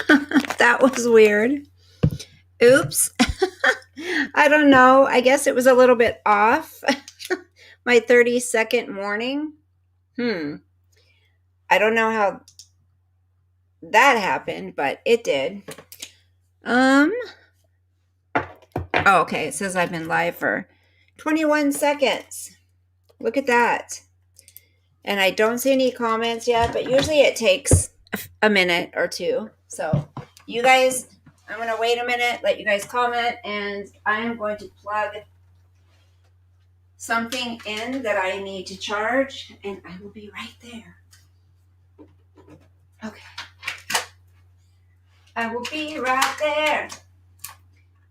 That was weird. Oops. I don't know. I guess it was a little bit off. My 30-second warning. I don't know how that happened, but it did. Oh, okay. It says I've been live for 21 seconds. Look at that. And I don't see any comments yet, but usually it takes a minute or two. So you guys, I'm going to wait a minute, let you guys comment, and I am going to plug something in that I need to charge, and I will be right there. Okay. I will be right there.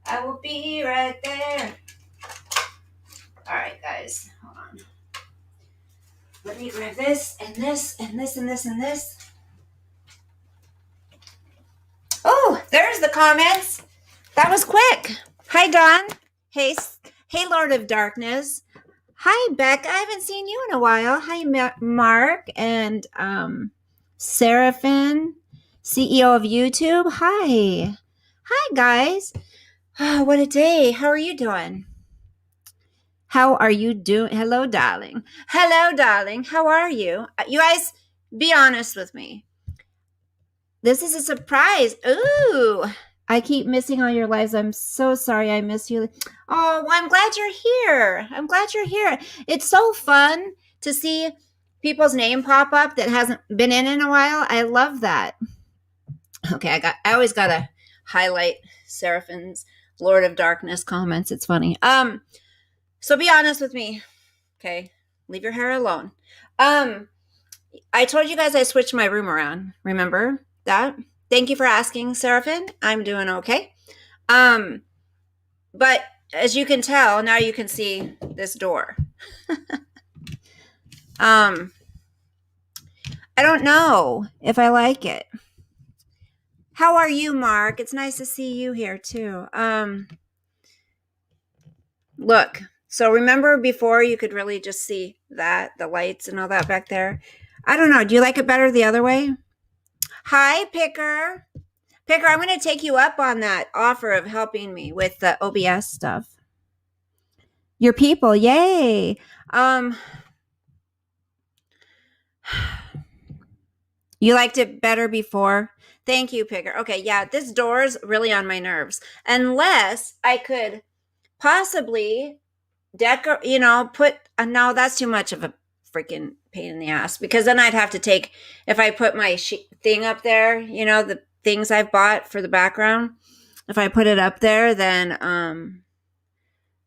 I will be right there. All right, guys, hold on. Let me grab this and this and this and this and this. Oh, there's the comments. That was quick. Hi, Dawn. Hey, Lord of Darkness. Hi, Beck. I haven't seen you in a while. Hi, Mark and Serafinn, CEO of YouTube. Hi. Hi, guys. Oh, what a day. How are you doing? How are you doing? Hello, darling. Hello, darling. How are you? You guys, be honest with me. This is a surprise. Ooh, I keep missing all your lives. I'm so sorry I miss you. Oh, well, I'm glad you're here. I'm glad you're here. It's so fun to see people's name pop up that hasn't been in a while. I love that. Okay, I always gotta highlight Seraphine's Lord of Darkness comments. It's funny. So be honest with me. Okay, leave your hair alone. I told you guys I switched my room around. Remember that? Thank you for asking, Seraphin. I'm doing okay. But as you can tell, now you can see this door. I don't know if I like it. How are you, Mark? It's nice to see you here too. Look, so remember before you could really just see that, the lights and all that back there? I don't know. Do you like it better the other way? Hi, Picker. Picker, I'm going to take you up on that offer of helping me with the OBS stuff. Your people, yay. You liked it better before? Thank you, Picker. Okay, yeah, this door's really on my nerves. Unless I could possibly put, no, that's too much of a freaking pain in the ass, because then I'd have to take, if I put my thing up there, the things I've bought for the background, if I put it up there, then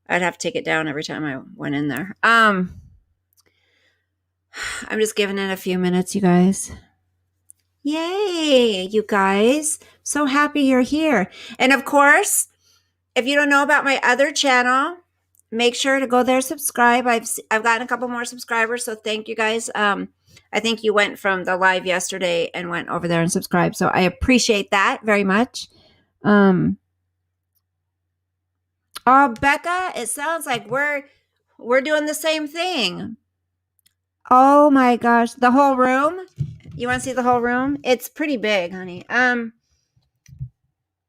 I'd have to take it down every time I went in there. I'm just giving it a few minutes, you guys. Yay, you guys. So happy you're here. And of course, if you don't know about my other channel, make sure to go there, subscribe. I've gotten a couple more subscribers, so thank you guys. I think you went from the live yesterday and went over there and subscribed, so I appreciate that very much. Oh, Becca, it sounds like we're doing the same thing. Oh my gosh, the whole room? You want to see the whole room? It's pretty big, honey.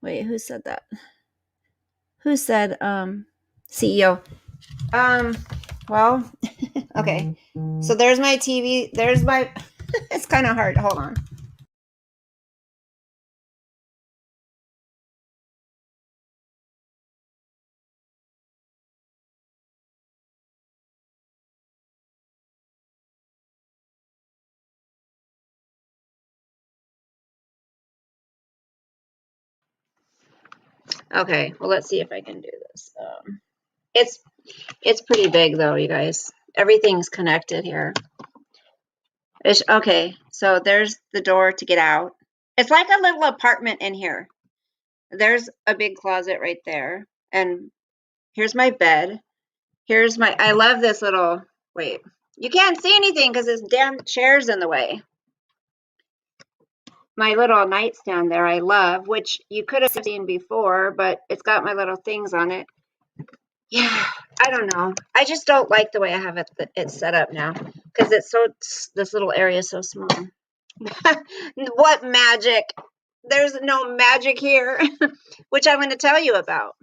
Wait, who said that? Who said CEO? Well, okay. So there's my TV. There's my it's kind of hard. Hold on. Okay, well, let's see if I can do this. It's pretty big though, you guys. Everything's connected here. Okay, so there's the door to get out. It's like a little apartment in here. There's a big closet right there, and here's my bed. I love this little, wait, you can't see anything because this damn chair's in the way. My little nightstand there I love, which you could have seen before, but it's got my little things on it. Yeah, I don't know. I just don't like the way I have it set up now, because this little area is so small. What magic. there's no magic here, which I'm going to tell you about.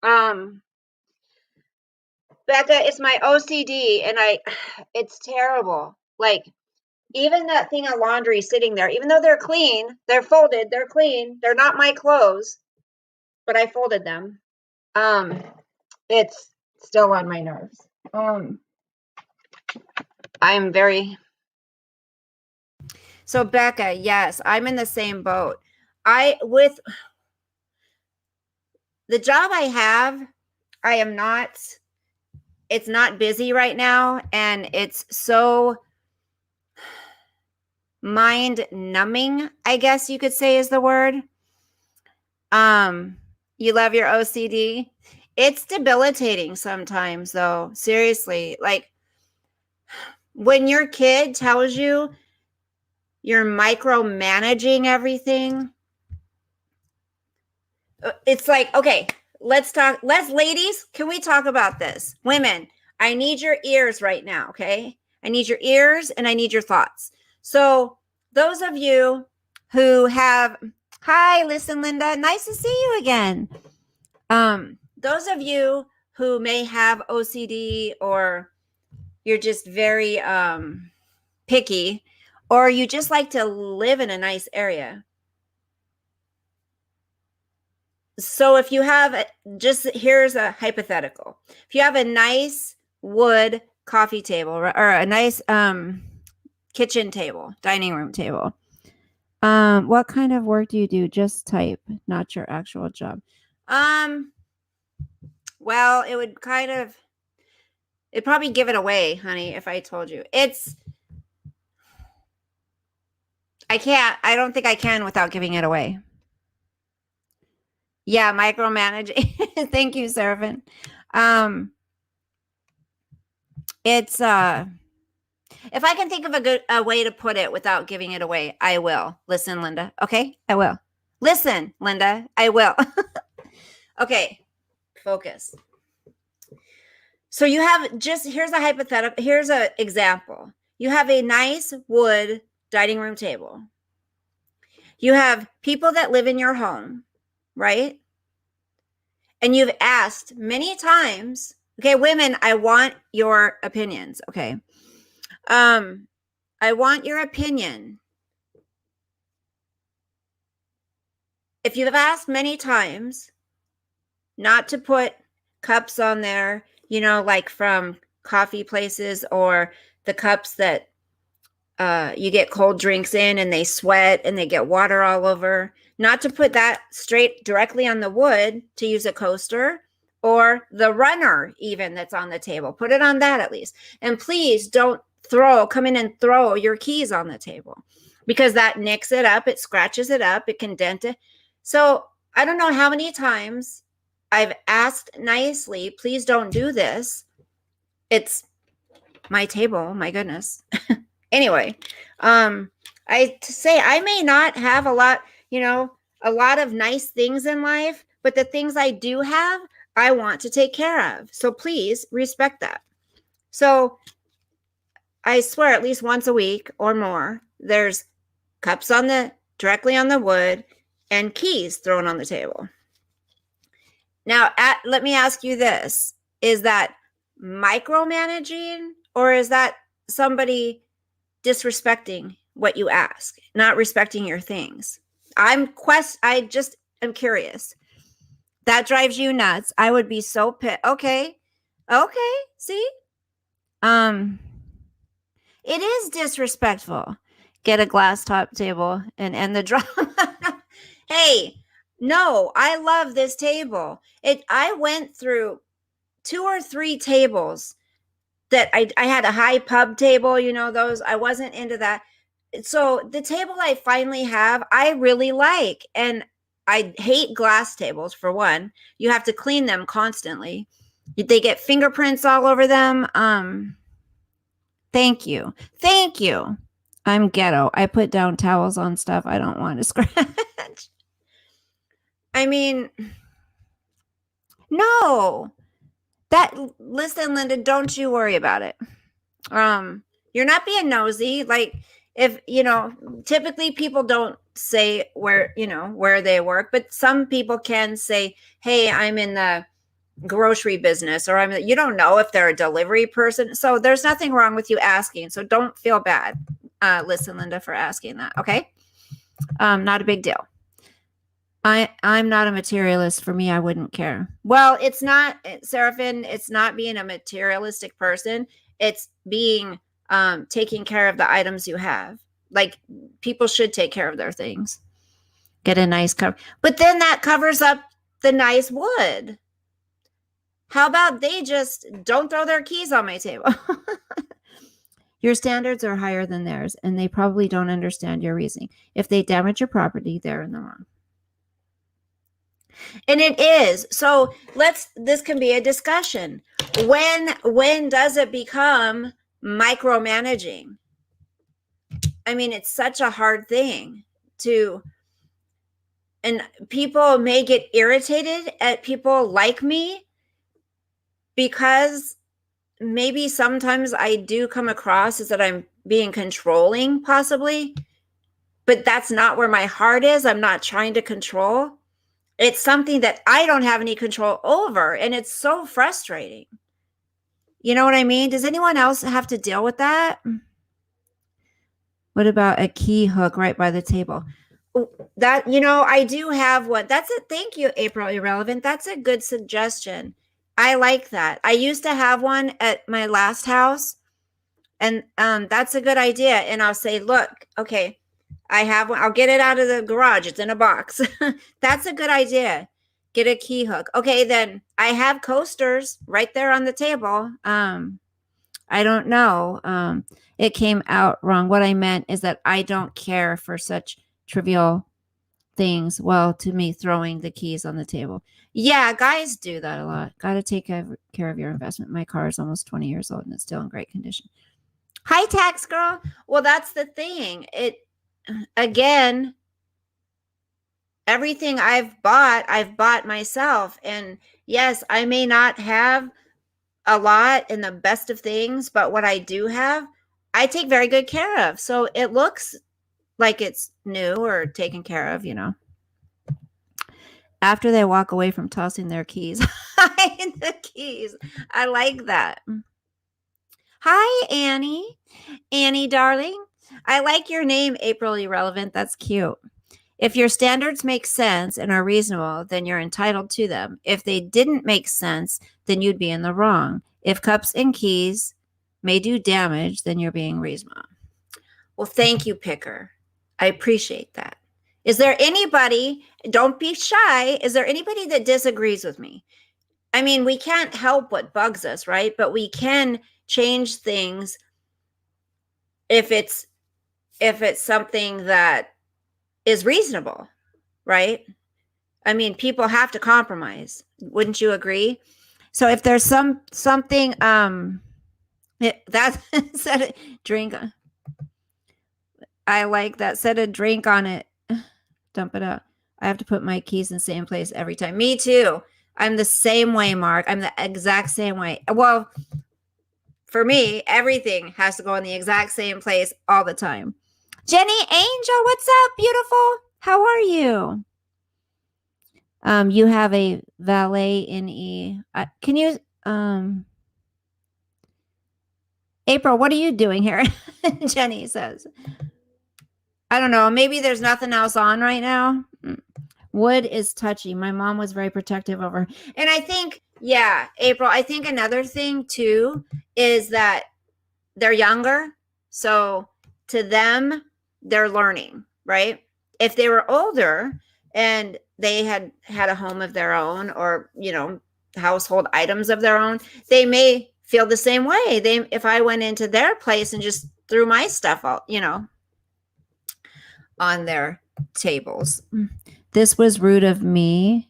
Becca, it's my OCD, and it's terrible. Like, even that thing of laundry sitting there, even though they're clean, they're folded, they're clean, they're not my clothes, but I folded them. It's still on my nerves. I'm very. So Becca, yes, I'm in the same boat. With the job I have, I am not, it's not busy right now, and it's so mind numbing, I guess you could say is the word. You love your OCD. It's debilitating sometimes, though. Seriously, like when your kid tells you you're micromanaging everything, it's like, okay, ladies, can we talk about this? Women, I need your ears right now, okay? I need your ears and I need your thoughts. So those of you who have, hi, listen, Linda, nice to see you again. Those of you who may have OCD, or you're just very picky, or you just like to live in a nice area. So if you have, here's a hypothetical. If you have a nice wood coffee table or a nice kitchen table, dining room table, what kind of work do you do? Just type, not your actual job. Well, it'd probably give it away, honey, if I told you. I don't think I can without giving it away. Yeah, micromanaging. Thank you, Serafinn. It's if I can think of a way to put it without giving it away, I will. Listen, Linda. Okay, I will. Listen, Linda, I will. Okay, focus. So you have here's a hypothetical, here's an example. You have a nice wood dining room table. You have people that live in your home, right? And you've asked many times, okay, women, I want your opinions, okay? I want your opinion. If you've asked many times not to put cups on there, like from coffee places, or the cups that you get cold drinks in and they sweat and they get water all over, not to put that straight directly on the wood, to use a coaster or the runner even that's on the table. Put it on that at least. And please don't come in and throw your keys on the table, because that nicks it up, it scratches it up, it can dent it. So I don't know how many times I've asked nicely, please don't do this. It's my table, my goodness. Anyway, I may not have a lot of nice things in life, but the things I do have, I want to take care of. So please respect that. So I swear, at least once a week or more, there's cups directly on the wood and keys thrown on the table. Now, let me ask you this. Is that micromanaging, or is that somebody disrespecting what you ask, not respecting your things? I just am curious. That drives you nuts. I would be so pissed. Okay. See? It is disrespectful. Get a glass top table and end the drama. Hey, no, I love this table. I went through 2 or 3 tables that I had a high pub table, those. I wasn't into that. So the table I finally have, I really like. And I hate glass tables, for one. You have to clean them constantly. They get fingerprints all over them. Thank you. I'm ghetto. I put down towels on stuff I don't want to scratch. I mean, no. Listen, Linda, don't you worry about it. You're not being nosy. Like, if, typically people don't say where they work, but some people can say, hey, I'm in the grocery business, or you don't know if they're a delivery person. So there's nothing wrong with you asking. So don't feel bad. Listen, Linda, for asking that. Okay. Not a big deal. I'm not a materialist. For me, I wouldn't care. Well, it's not, Seraphin, it's not being a materialistic person. It's being taking care of the items you have. Like, people should take care of their things. Get a nice cover. But then that covers up the nice wood. How about they just don't throw their keys on my table? Your standards are higher than theirs, and they probably don't understand your reasoning. If they damage your property, they're in the wrong. And it is. So this can be a discussion. When does it become micromanaging? I mean, it's such a hard thing to, and people may get irritated at people like me because maybe sometimes I do come across as that I'm being controlling, possibly, but that's not where my heart is. I'm not trying to control. It's something that I don't have any control over, and it's so frustrating. You know what I mean? Does anyone else have to deal with that? What about a key hook right by the table? That, I do have one. That's it. Thank you, April Irrelevant. That's a good suggestion. I like that. I used to have one at my last house, and that's a good idea. And I'll say, look, okay, I have one. I'll get it out of the garage. It's in a box. That's a good idea. Get a key hook. Okay, then I have coasters right there on the table. I don't know. It came out wrong. What I meant is that I don't care for such trivial things. Well, to me, throwing the keys on the table. Yeah, guys do that a lot. Got to take care of your investment. My car is almost 20 years old and it's still in great condition. Hi, tax girl. Well, that's the thing. Again, everything I've bought myself. And yes, I may not have a lot in the best of things, but what I do have, I take very good care of. So it looks like it's new or taken care of, After they walk away from tossing their keys. Hide the keys. I like that. Hi, Annie. Annie, darling. I like your name, April Irrelevant. That's cute. If your standards make sense and are reasonable, then you're entitled to them. If they didn't make sense, then you'd be in the wrong. If cups and keys may do damage, then you're being reasonable. Well, thank you, Picker. I appreciate that. Is there anybody, don't be shy, is there anybody that disagrees with me? I mean, we can't help what bugs us, right? But we can change things if it's something that is reasonable, right? I mean, people have to compromise. Wouldn't you agree? So if there's something that said a drink, I like that, said a drink on it, dump it out. I have to put my keys in the same place every time. Me too. I'm the same way, Mark. I'm the exact same way. Well, for me, everything has to go in the exact same place all the time. Jenny Angel, what's up, beautiful? How are you? You have a valet in E. Can you, April, what are you doing here? Jenny says. I don't know. Maybe there's nothing else on right now. Wood is touchy. My mom was very protective of her. And I think, yeah, April, I think another thing too is that they're younger. So to them, they're learning, right? If they were older and they had a home of their own, or, household items of their own, they may feel the same way. If I went into their place and just threw my stuff out, on their tables. This was rude of me,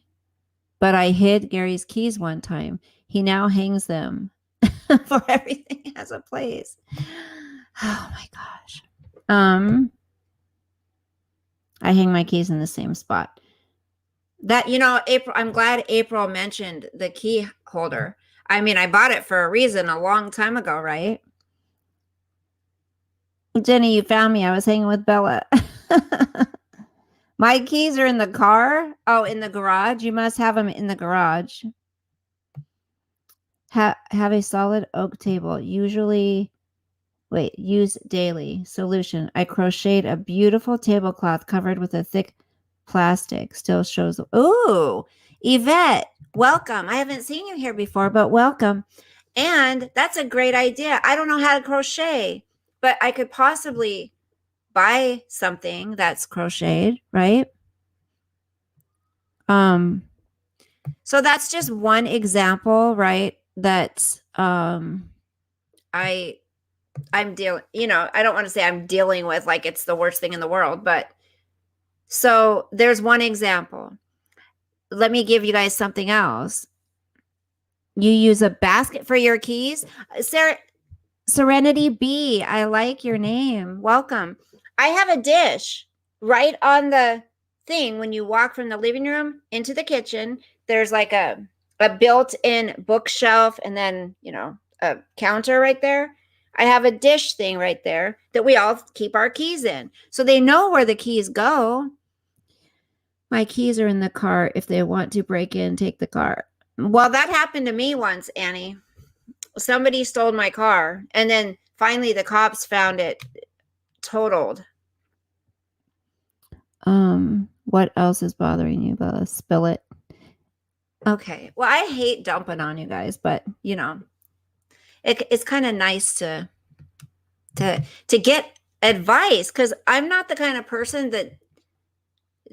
but I hid Gary's keys one time. He now hangs them. For everything has a place. Oh my gosh. I hang my keys in the same spot. That, April, I'm glad April mentioned the key holder. I mean, I bought it for a reason a long time ago, right? Jenny, you found me. I was hanging with Bella. My keys are in the car. Oh, in the garage. You must have them in the garage. Have a solid oak table. Use daily. Solution. I crocheted a beautiful tablecloth covered with a thick plastic. Still shows. Ooh, Yvette, welcome. I haven't seen you here before, but welcome. And that's a great idea. I don't know how to crochet, but I could possibly buy something that's crocheted, right? So that's just one example, right? That I'm dealing, I don't want to say I'm dealing with like it's the worst thing in the world, but so there's one example. Let me give you guys something else. You use a basket for your keys. Sarah, Serenity B, I like your name. Welcome. I have a dish right on the thing when you walk from the living room into the kitchen. There's like a built-in bookshelf and then, a counter right there. I have a dish thing right there that we all keep our keys in. So they know where the keys go. My keys are in the car. If they want to break in, take the car. Well, that happened to me once, Annie. Somebody stole my car, and then finally the cops found it totaled. What else is bothering you, Bella? Spill it. Okay. Well, I hate dumping on you guys, but it's kind of nice to get advice, because I'm not the kind of person that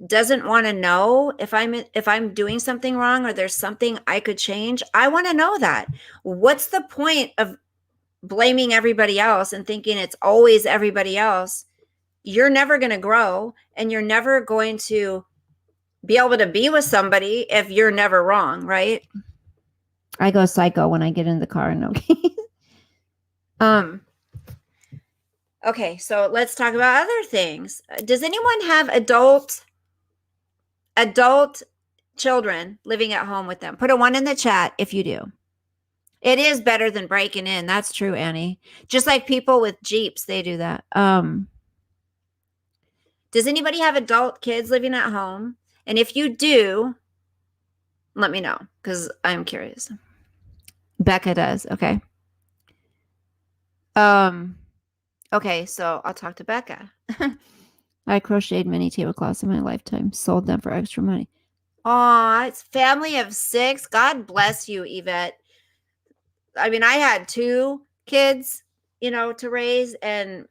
doesn't want to know if I'm doing something wrong or there's something I could change. I want to know that. What's the point of blaming everybody else and thinking it's always everybody else? You're never going to grow, and you're never going to be able to be with somebody if you're never wrong, right? I go psycho when I get in the car and okay, so let's talk about other things. Does anyone have adult children living at home with them? Put a 1 in the chat if you do. It is better than breaking in. That's true, Annie. Just like people with Jeeps, they do that. Does anybody have adult kids living at home? And if you do, let me know, because I'm curious. Becca does. Okay. Okay, so I'll talk to Becca. I crocheted many tablecloths in my lifetime, sold them for extra money. Aw, it's family of 6. God bless you, Yvette. I mean, I had 2 kids, to raise, and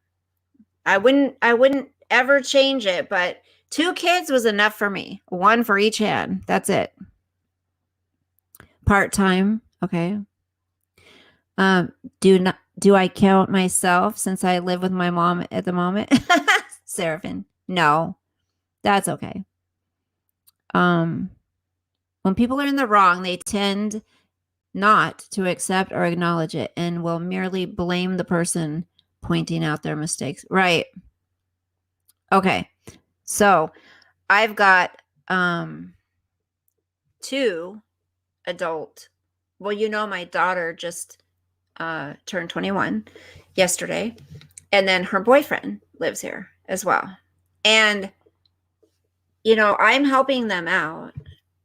I wouldn't ever change it, but 2 kids was enough for me. 1 for each hand. That's it. Part-time. Okay. Do I count myself since I live with my mom at the moment? Serafinn. No. That's okay. When people are in the wrong, they tend not to accept or acknowledge it and will merely blame the person pointing out their mistakes. Right. Okay. So I've got 2 adult. Well, my daughter just turned 21 yesterday, and then her boyfriend lives here as well. And I'm helping them out,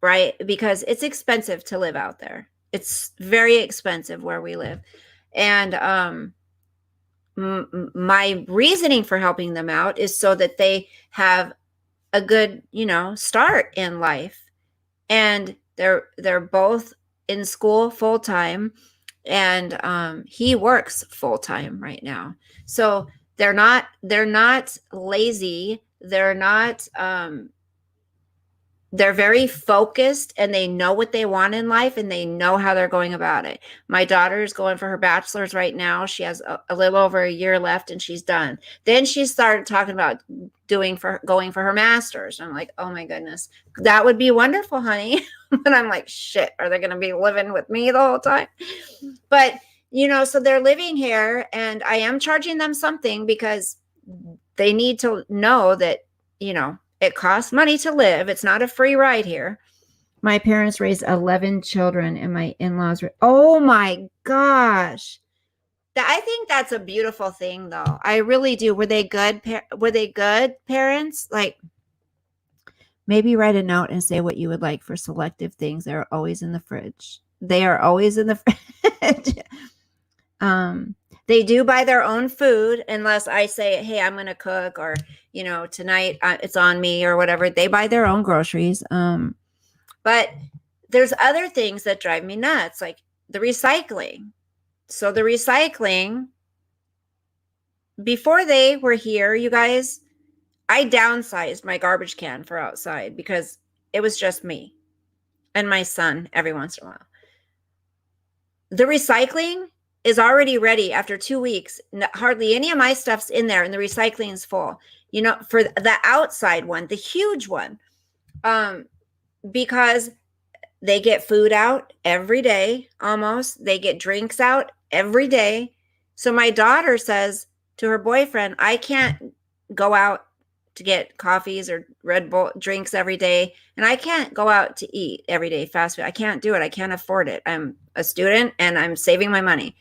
right? Because it's expensive to live out there. It's very expensive where we live. And my reasoning for helping them out is so that they have a good, start in life. And they're both in school full time, and he works full time right now. So they're not lazy. They're not they're very focused, and they know what they want in life, and they know how they're going about it. My daughter is going for her bachelor's right now. She has a little over a year left, and she's done. Then she started talking about going for her master's. I'm like, oh my goodness, that would be wonderful, honey. And I'm like, shit, are they going to be living with me the whole time? But, so they're living here, and I am charging them something because they need to know that, it costs money to live. It's not a free ride here. My parents raised 11 children, and my in-laws oh my gosh. I think that's a beautiful thing, though. I really do. Were they good? Were they good parents? Like, Maybe write a note and say what you would like for selective things that are always in the fridge. They are always in the fridge. They do buy their own food unless I say, hey, I'm going to cook, or, tonight it's on me or whatever. They buy their own groceries. But there's other things that drive me nuts, like the recycling. So the recycling, before they were here, you guys, I downsized my garbage can for outside because it was just me and my son every once in a while. The recycling is already ready after 2 weeks. Hardly any of my stuff's in there, and the recycling is full. For the outside one, the huge one, because they get food out every day, almost. They get drinks out every day. So my daughter says to her boyfriend, I can't go out to get coffees or Red Bull drinks every day. And I can't go out to eat every day fast food. I can't do it. I can't afford it. I'm a student and I'm saving my money.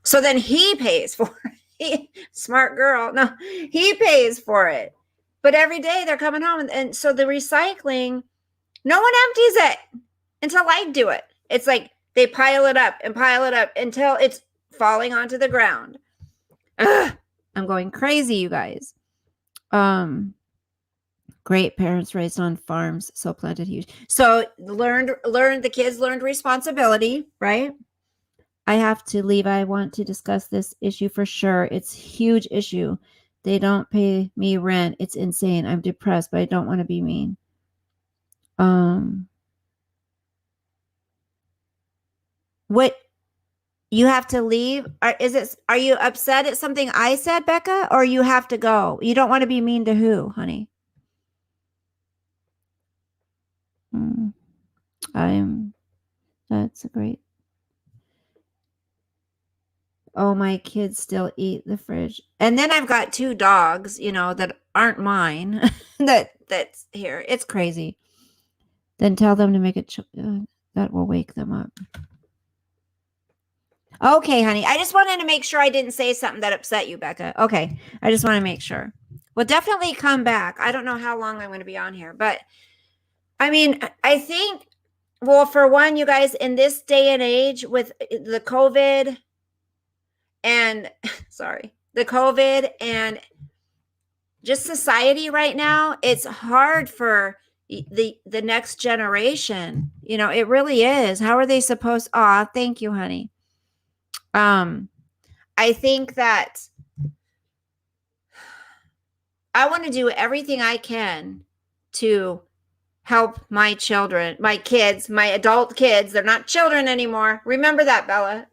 So then he pays for it. Smart girl. No, he pays for it. But every day they're coming home. And so the recycling, no one empties it until I do it. It's like they pile it up until it's falling onto the ground. Ugh, I'm going crazy, you guys. Great parents raised on farms, so planted huge. So the kids learned responsibility, right? I have to leave. I want to discuss this issue for sure. It's a huge issue. They don't pay me rent. It's insane. I'm depressed, but I don't want to be mean. What? You have to leave? Are you upset at something I said, Becca? Or you have to go? You don't want to be mean to who, honey? That's a great. Oh, my kids still eat the fridge. And then I've got 2 dogs, that aren't mine that's here. It's crazy. Then tell them to make it that will wake them up. Okay, honey. I just wanted to make sure I didn't say something that upset you, Becca. Okay. I just want to make sure. Well, definitely come back. I don't know how long I'm going to be on here, but I mean, I think, well, for one, you guys, in this day and age with the COVID and the COVID and just society right now, it's hard for the next generation. It really is. How are they supposed? Aw, thank you, honey. I think that I want to do everything I can to help my children, my kids, my adult kids. They're not children anymore. Remember that, Bella.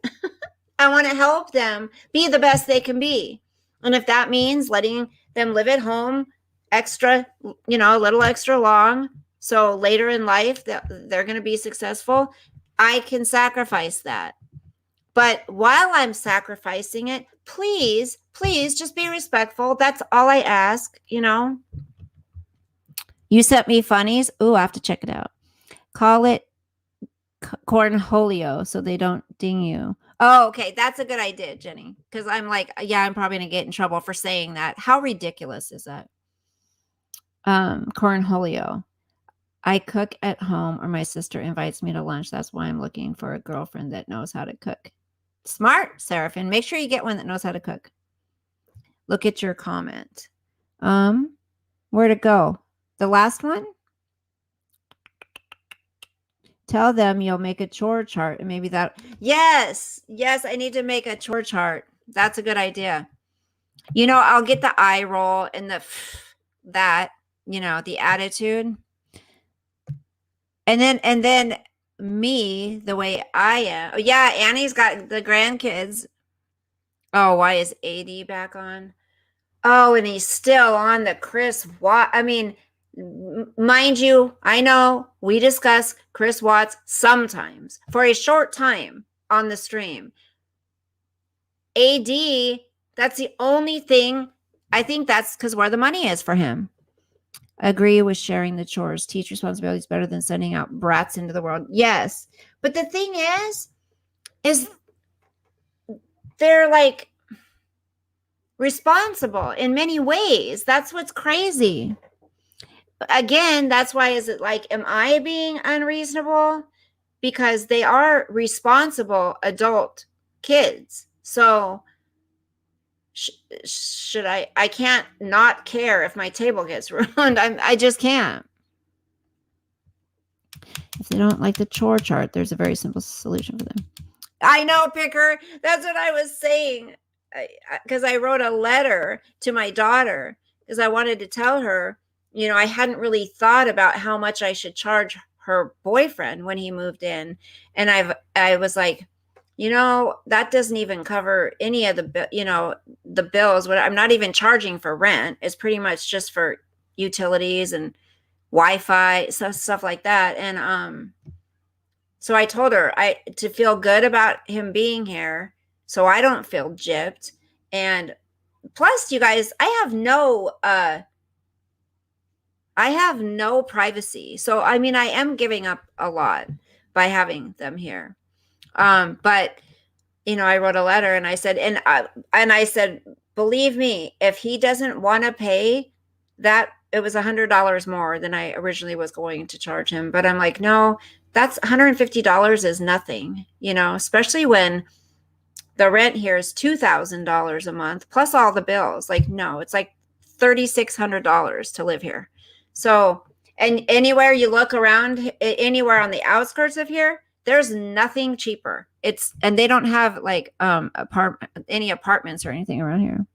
I want to help them be the best they can be. And if that means letting them live at home extra, a little extra long, so later in life they're going to be successful, I can sacrifice that. But while I'm sacrificing it, please just be respectful. That's all I ask, You sent me funnies. Ooh, I have to check it out. Call it cornholio so they don't ding you. Oh, okay. That's a good idea, Jenny. Because I'm like, yeah, I'm probably going to get in trouble for saying that. How ridiculous is that? Cornholio. I cook at home or my sister invites me to lunch. That's why I'm looking for a girlfriend that knows how to cook. Smart, Serafinn. Make sure you get one that knows how to cook. Look at your comment. Where to go? The last one? Tell them you'll make a chore chart and maybe that. Yes, I need to make a chore chart. That's a good idea. I'll get the eye roll and the attitude. And then me, the way I am. Oh, yeah, Annie's got the grandkids. Oh, why is AD back on? Oh, and he's still on the Chris Watt. I mean, mind you, I know we discuss Chris Watts sometimes for a short time on the stream. AD, that's the only thing. I think that's because where the money is for him. Agree with sharing the chores. Teach responsibilities better than sending out brats into the world. Yes. But the thing is they're like responsible in many ways. That's what's crazy. Again, that's why is it like, am I being unreasonable? Because they are responsible adult kids. So should I can't not care if my table gets ruined. I just can't. If they don't like the chore chart, there's a very simple solution for them. I know, Picker. That's what I was saying. Because I wrote a letter to my daughter because I wanted to tell her, I hadn't really thought about how much I should charge her boyfriend when he moved in. And I was like, that doesn't even cover any of the bills. What I'm not even charging for rent. It's pretty much just for utilities and Wi-Fi, stuff like that. And so I told her to feel good about him being here so I don't feel gypped. And plus, you guys, I have no privacy. So I mean, I am giving up a lot by having them here. But I wrote a letter and I said, and I said, believe me, if he doesn't want to pay that, it was $100 more than I originally was going to charge him. But I'm like, no, that's $150 is nothing, especially when the rent here is $2,000 a month plus all the bills. Like, no, it's like $3,600 to live here. So, and anywhere you look around, anywhere on the outskirts of here, there's nothing cheaper. And they don't have like any apartments or anything around here.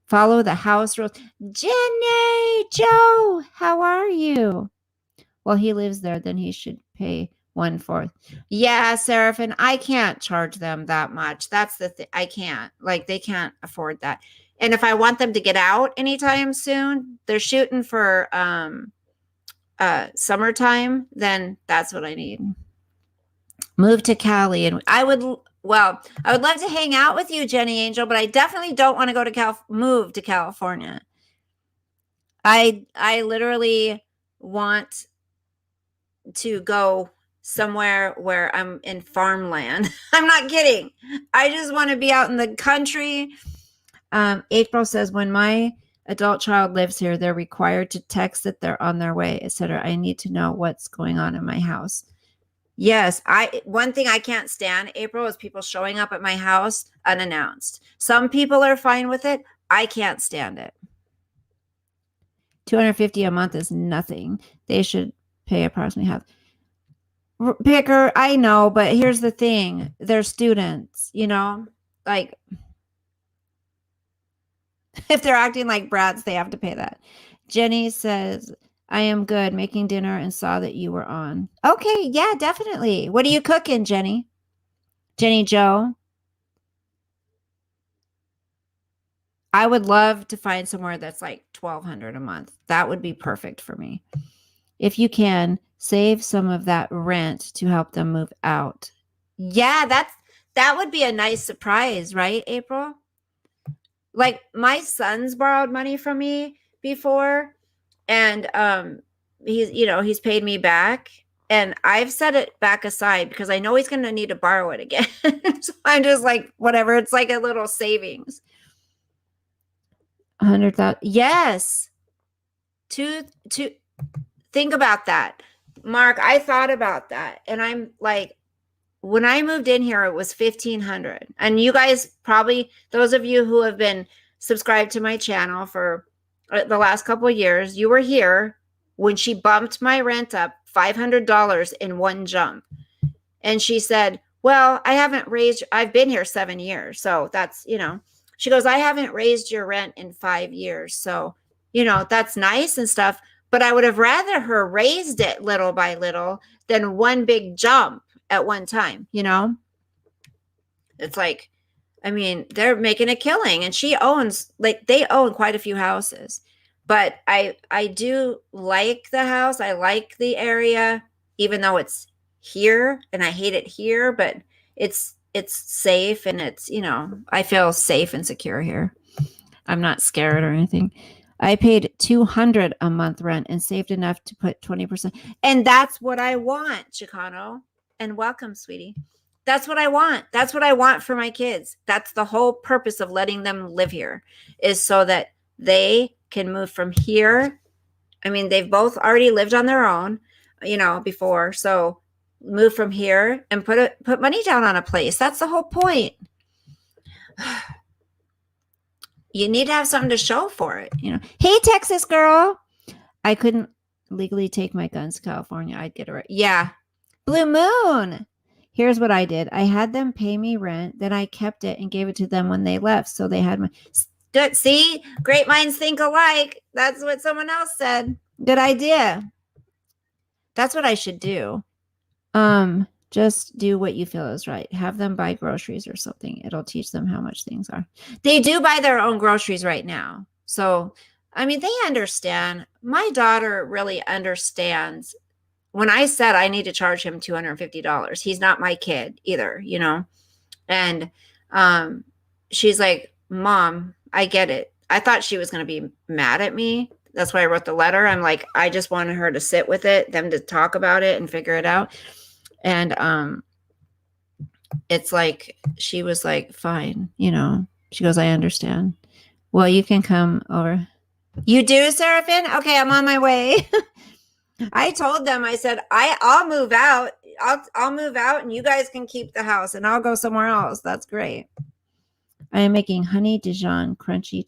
Follow the house rules. Jenny, Joe, how are you? Well, he lives there, then he should pay 1/4. Yeah, Serafinn, I can't charge them that much. That's the thing. I can't. Like, they can't afford that. And if I want them to get out anytime soon, they're shooting for summertime, then that's what I need. Move to Cali. And I would love to hang out with you, Jenny Angel, but I definitely don't want to go to move to California. I literally want to go somewhere where I'm in farmland. I'm not kidding. I just want to be out in the country. April says, when my adult child lives here, they're required to text that they're on their way, etc. I need to know what's going on in my house. Yes, one thing I can't stand, April, is people showing up at my house unannounced. Some people are fine with it. I can't stand it. $250 a month is nothing. They should pay approximately half. Picker, I know, but here's the thing. They're students, like if they're acting like brats, they have to pay that. Jenny says, I am good, making dinner and saw that you were on. Okay, yeah, definitely. What are you cooking, Jenny? Jenny Joe? I would love to find somewhere that's like $1,200 a month. That would be perfect for me. If you can, save some of that rent to help them move out. Yeah, that would be a nice surprise, right, April? Like, my son's borrowed money from me before, and he's paid me back, and I've set it back aside because I know he's going to need to borrow it again. So I'm just like, whatever. It's like a little savings. 100,000. Yes. To think about that, Mark. I thought about that, and I'm like, when I moved in here, it was $1,500. And you guys probably, those of you who have been subscribed to my channel for the last couple of years, you were here when she bumped my rent up $500 in one jump. And she said, well, I've been here 7 years. So that's, she goes, I haven't raised your rent in 5 years. So, that's nice and stuff. But I would have rather her raised it little by little than one big jump at one time. It's like, I mean, they're making a killing, and they own quite a few houses. But I do like the house. I like the area, even though it's here and I hate it here, but it's safe, and it's, I feel safe and secure here. I'm not scared or anything. I paid $200 a month rent and saved enough to put 20%. And that's what I want, Chicano. And welcome, sweetie. That's what I want. That's what I want for my kids. That's the whole purpose of letting them live here, is so that they can move from here I mean, they've both already lived on their own, before. So move from here and put money down on a place. That's the whole point. You need to have something to show for it. Hey, Texas girl. I couldn't legally take my guns to California. I'd get it. Yeah. Blue Moon. Here's what I did. I had them pay me rent. Then I kept it and gave it to them when they left. So they had my good. See, great minds think alike. That's what someone else said. Good idea. That's what I should do. Just do what you feel is right. Have them buy groceries or something. It'll teach them how much things are. They do buy their own groceries right now. So, I mean, they understand. My daughter really understands. When I said I need to charge him $250, he's not my kid either, And she's like, Mom, I get it. I thought she was going to be mad at me. That's why I wrote the letter. I'm like, I just wanted her to sit with it, them to talk about it and figure it out. And it's like, she was like, fine, she goes, I understand. Well, you can come over. You do, Serafinn? Okay, I'm on my way. I told them, I said, I'll move out. I'll move out and you guys can keep the house and I'll go somewhere else. That's great. I am making honey Dijon crunchy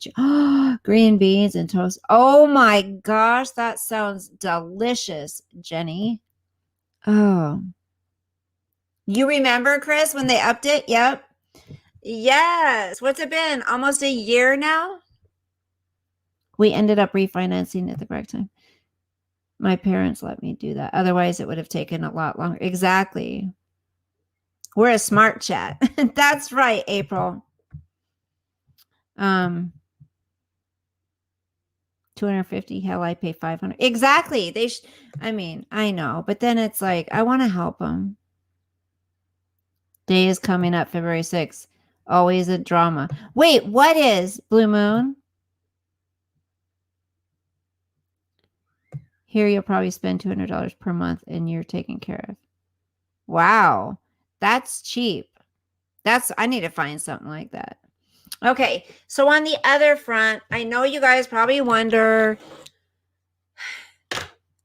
green beans and toast. Oh my gosh, that sounds delicious, Jenny. Oh. You remember, Chris, when they upped it? Yep. Yes. What's it been? Almost a year now? We ended up refinancing at the correct time. My parents let me do that. Otherwise, it would have taken a lot longer. Exactly. We're a smart chat. That's right, April. 250. Hell, I pay 500. Exactly. I know, but then it's like, I want to help them. Day is coming up, February 6th. Always a drama. Wait, what is Blue Moon? Here you'll probably spend $200 per month and you're taken care of. Wow. That's cheap. I need to find something like that. Okay. So on the other front, I know you guys probably wonder,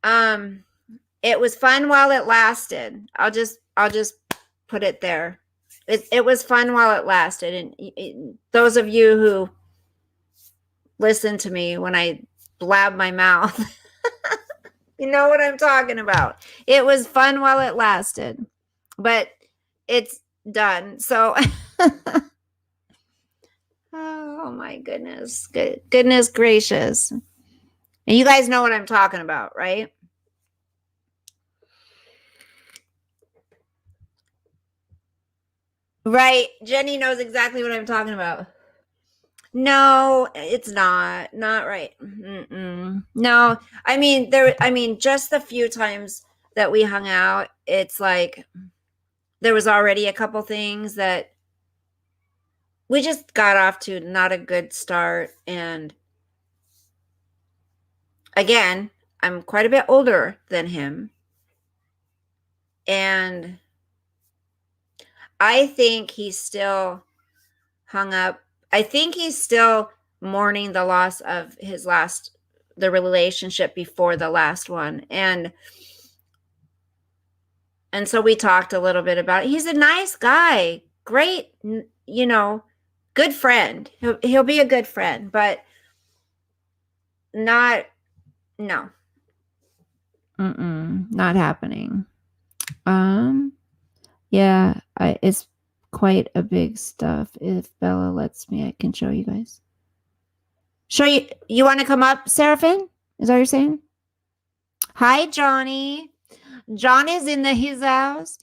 it was fun while it lasted. I'll just put it there. It was fun while it lasted. And those of you who listen to me when I blab my mouth, you know what I'm talking about. It was fun while it lasted, but it's done. So, oh my goodness. Goodness gracious. And you guys know what I'm talking about, right? Right. Jenny knows exactly what I'm talking about. No, it's not right. No, I mean, just the few times that we hung out, it's like there was already a couple things that we just got off to not a good start. And again, I'm quite a bit older than him. And I think he's still hung up. I think he's still mourning the loss of the relationship before the last one. And so we talked a little bit about it. He's a nice guy, great, good friend. He'll be a good friend, but not happening. Yeah, it's quite a big stuff. If Bella lets me, I can show you guys. Show you. You want to come up, Serafinn? Is that what you're saying? Hi, Johnny. John is in his house.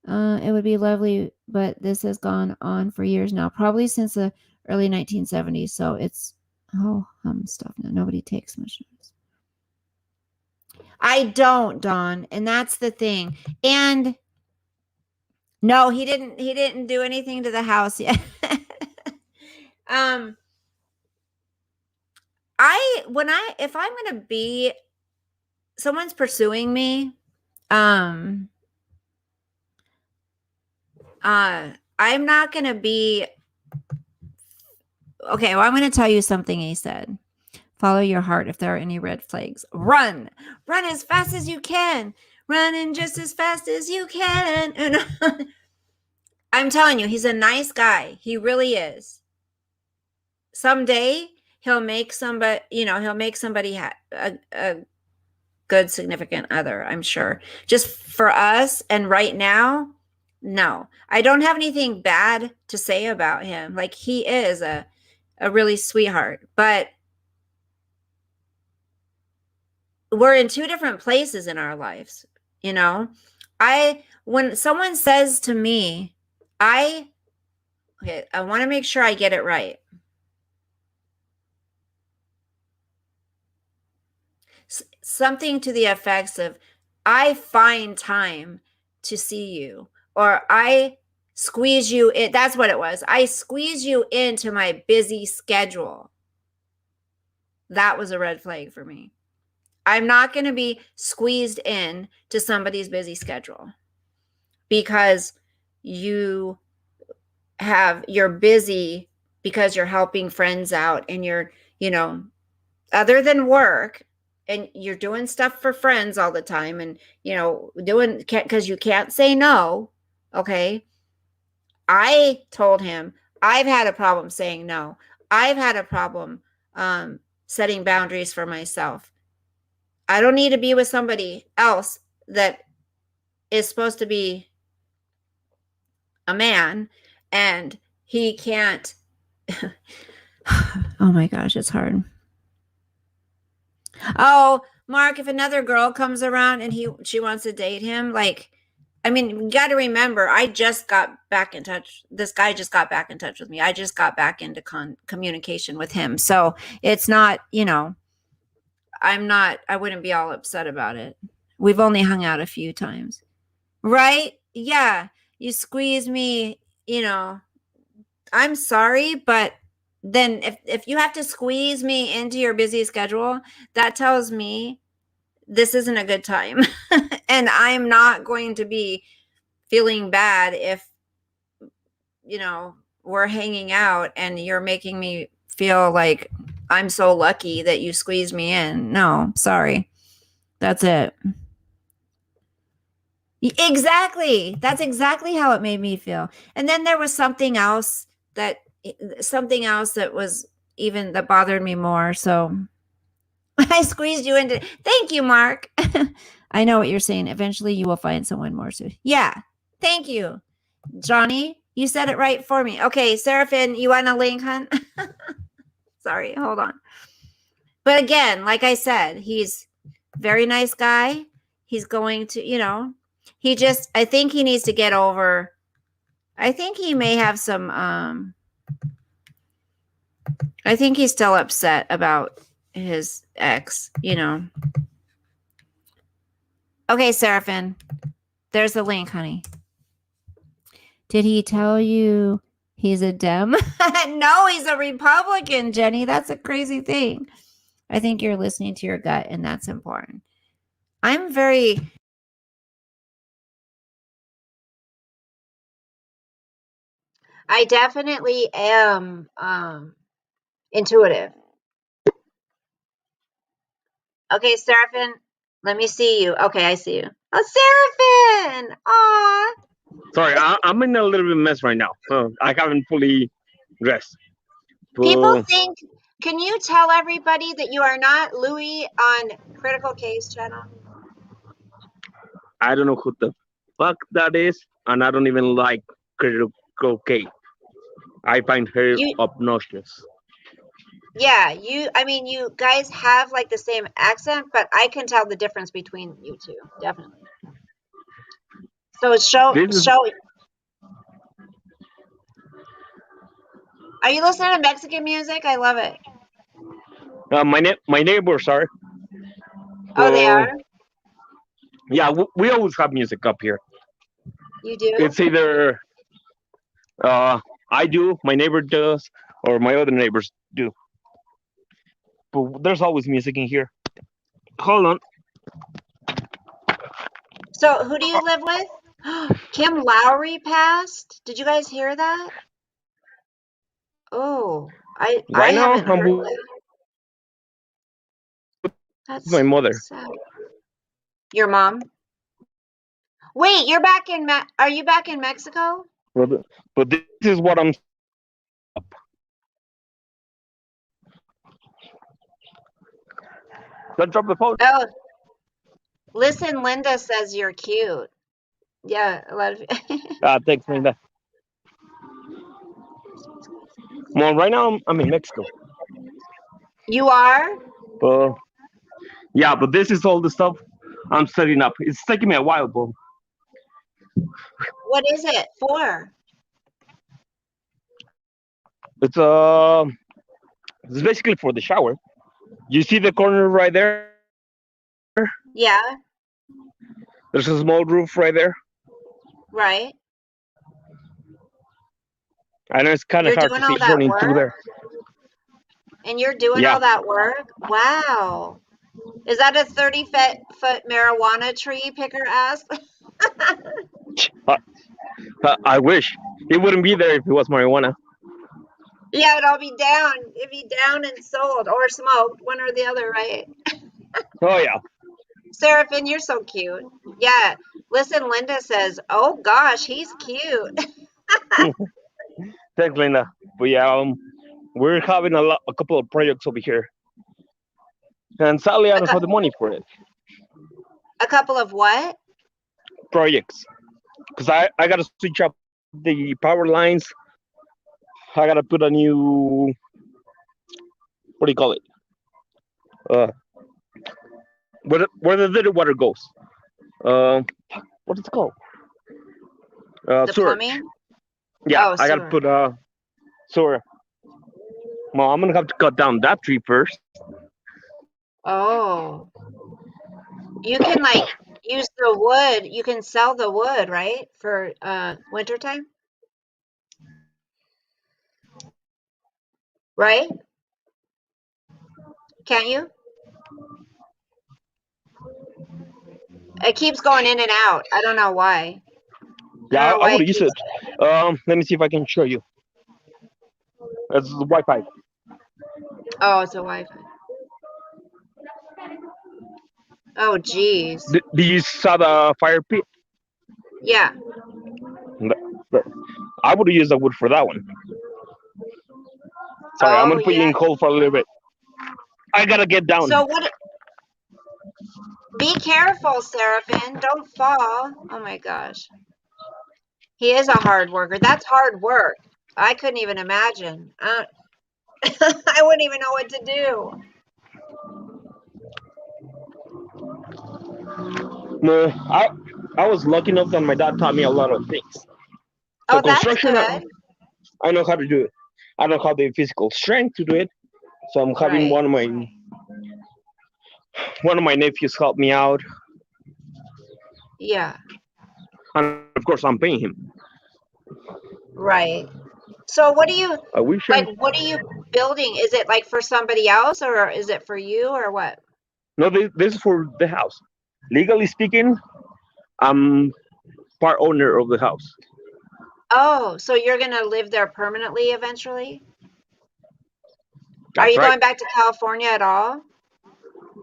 It would be lovely, but this has gone on for years now, probably since the early 1970s. So it's stuff now. Nobody takes much notice. I don't, Dawn, and that's the thing. And no, he didn't do anything to the house yet. If I'm gonna be, someone's pursuing me, I'm not gonna be okay. Well, I'm gonna tell you something he said. Follow your heart. If there are any red flags, run. Run as fast as you can. Running just as fast as you can. I'm telling you, he's a nice guy. He really is. Someday he'll make somebody, he'll make somebody a good significant other, I'm sure. Just for us and right now, no. I don't have anything bad to say about him. Like, he is a really sweetheart, but we're in two different places in our lives, when someone says to me, I want to make sure I get it right. Something to the effects of, I find time to see you, or I squeeze you in. That's what it was. I squeeze you into my busy schedule. That was a red flag for me. I'm not going to be squeezed in to somebody's busy schedule because you're busy because you're helping friends out and you're, other than work, and you're doing stuff for friends all the time and, because you can't say no. Okay. I told him I've had a problem saying no. I've had a problem setting boundaries for myself. I don't need to be with somebody else that is supposed to be a man and he can't. Oh my gosh, it's hard. Oh, Mark, if another girl comes around and she wants to date him, you got to remember, I just got back in touch. This guy just got back in touch with me. I just got back into communication with him. So it's not, I wouldn't be all upset about it. We've only hung out a few times. Right? Yeah. You squeeze me, I'm sorry, but then if you have to squeeze me into your busy schedule, that tells me this isn't a good time. And I'm not going to be feeling bad if, we're hanging out and you're making me feel like I'm so lucky that you squeezed me in. No, sorry. That's it. Exactly. That's exactly how it made me feel. And then there was something else that was even that bothered me more. So I squeezed you into. Thank you, Mark. I know what you're saying. Eventually you will find someone more soon. Yeah. Thank you, Johnny. You said it right for me. Okay, Serafinn, you want a link, hun? Sorry, hold on. But again, like I said, he's a very nice guy. He's going to, I think he needs to get over. I think he may have some, I think he's still upset about his ex, Okay, Serafinn, there's the link, honey. Did he tell you he's a Dem? No, he's a Republican, Jenny. That's a crazy thing. I think you're listening to your gut, and that's important. I definitely am intuitive. Okay, Serafinn, let me see you. Okay, I see you. Oh, Serafinn! Aw! Sorry, I'm in a little bit of mess right now. I haven't fully dressed. People think, can you tell everybody that you are not Louie on Critical Case channel? I don't know who the fuck that is, and I don't even like Critical Case. I find her obnoxious. Yeah, you guys have like the same accent, but I can tell the difference between you two, definitely. So show. Are you listening to Mexican music? I love it. My neighbors are. Oh, they are? Yeah, we always have music up here. You do? It's either I do, my neighbor does, or my other neighbors do. But there's always music in here. Hold on. So who do you live with? Kim Lowry passed. Did you guys hear that? Oh, I haven't heard that. It's my That's mother. sad. Your mom? Wait, you're back in are you back in Mexico? But this is what I'm up. Don't drop the phone. Oh, listen, Linda says you're cute. Yeah, a lot of Thanks, Linda. Well, right now I'm in Mexico. You are? Uh, yeah, but this is all the stuff I'm setting up. It's taking me a while, but What is it for? it's it's basically for the shower. You see the corner right there? Yeah, There's a small roof right there. right. I know it's kind of You're hard to doing see all that running through work? there. And you're doing Yeah, all that work? Wow. Is that a 30-foot marijuana tree picker ass? uh, I wish it wouldn't be there if it was marijuana. Yeah, it'll be down. It'd be down and sold or smoked, one or the other, right? Oh yeah, Seraphin, you're so cute. Yeah. Listen, Linda says, oh gosh, he's cute. thanks, Linda. But yeah, we're having a couple of projects over here, and sadly, I A, don't have the cou- money for it. a couple of what? Projects, because I gotta switch up the power lines. I gotta put a new, what do you call it? Uh, where the little water goes. Uh, what is it called? The Sewage. plumbing? Yeah, Oh, I gotta sewer. put sewer. Well, I'm gonna have to cut down that tree first. Oh. You can like use the wood. You can sell the wood, right? For wintertime, right? Can't you? It keeps going in and out. I don't know why. I Yeah, don't know I why would it use keeps. it. Let me see if I can show you. It's the Wi-Fi. Oh, it's a Wi-Fi. Oh, geez. Do you saw the fire pit? Yeah. Th- th- I would use the wood for that one. Sorry, I'm Oh, gonna put you yeah. in cold for a little bit. I gotta get down. So what? Be careful, Seraphin. Don't fall. Oh my gosh. He is a hard worker. That's hard work. I couldn't even imagine. I wouldn't even know what to do. No, I was lucky enough that my dad taught me a lot of things. So Oh, that's construction, good. I know how to do it. I don't have the physical strength to do it. So I'm having Right. one of my nephews help me out, Yeah. and of course I'm paying him. Right. So what do you I wish like? What are you building? Is it like for somebody else or is it for you or what? no, this is for the house. Legally speaking, I'm part owner of the house. Oh, so you're gonna live there permanently eventually? Are That's you right. going back to California at all?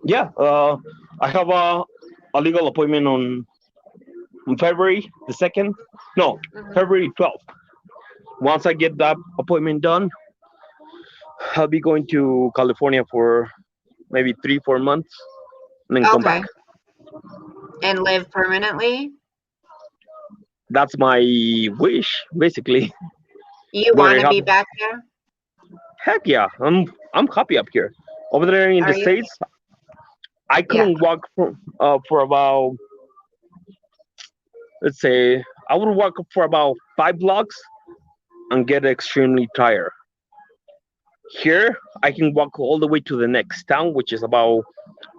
Yeah, I have a legal appointment on February the 2nd. No, Hmm. February 12th. Once I get that appointment done, I'll be going to California for maybe 3 4 months and then come back. Okay. And live permanently? That's my wish, basically. You But want I to have, be back there? heck yeah, I'm happy up here. Over there in the Are you? states, I Yeah. couldn't walk for about, let's say, I would walk for about 5 blocks and get extremely tired. Here, I can walk all the way to the next town, which is about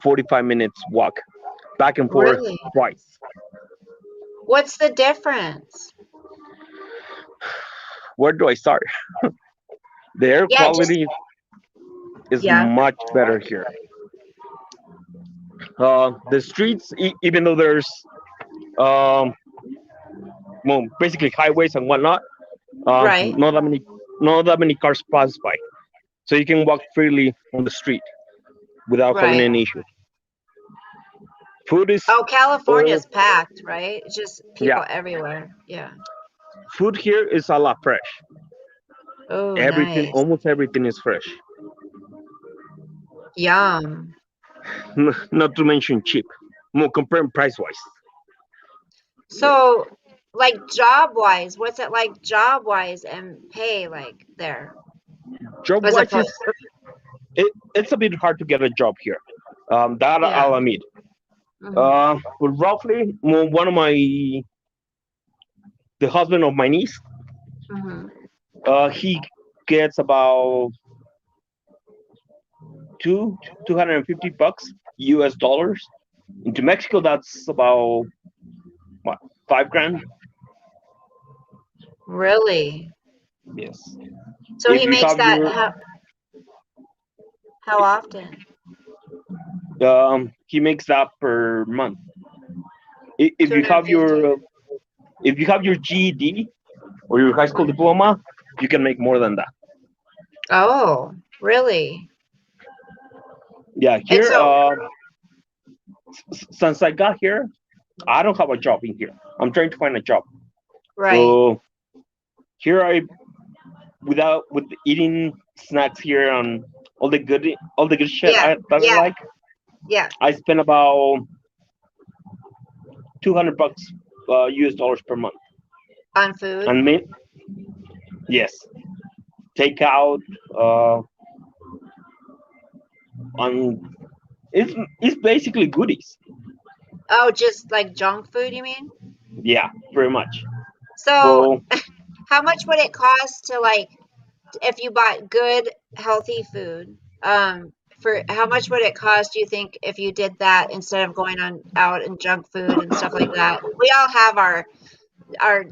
45 minutes walk, back and forth Really? twice. What's the difference? Where do I start? The air Yeah, just quality is yeah. much better here. The streets, even though there's um, well, basically highways and whatnot, Right. not that many cars pass by, so you can walk freely on the street without having Right. any issue. Food is Oh, uh, California's packed, right? It's just yeah, people everywhere. Yeah. food here is a lot fresh. Oh, Everything, nice. almost everything is fresh. Yum. Not to mention cheap. More comparing price wise. So, like job wise, what's it like job wise and pay like there? Job As wise, opposed, it's a bit hard to get a job here. That yeah. I'll admit. Hmm. But roughly, one of the husband of my niece, Hmm. he gets about two 250 bucks US dollars. Into Mexico, that's about what, 5 grand. Really? Yes. So If he you makes have that your how often? he makes that per month. If you have 250. your GED or your high school diploma, you can make more than that. Oh, really? Yeah, And here, so, since I got here, I don't have a job in here. I'm trying to find a job. right. So here I, without with eating snacks here and all the good shit Yeah, that I yeah, like, yeah. I spend about 200 bucks US dollars per month. On food. And me, yes, takeout uh, on it's basically goodies. Oh, just like junk food, you mean? Yeah, pretty much. So, But how much would it cost to like if you bought good, healthy food? For how much would it cost, do you think, if you did that instead of going on out and junk food and stuff like that? We all have our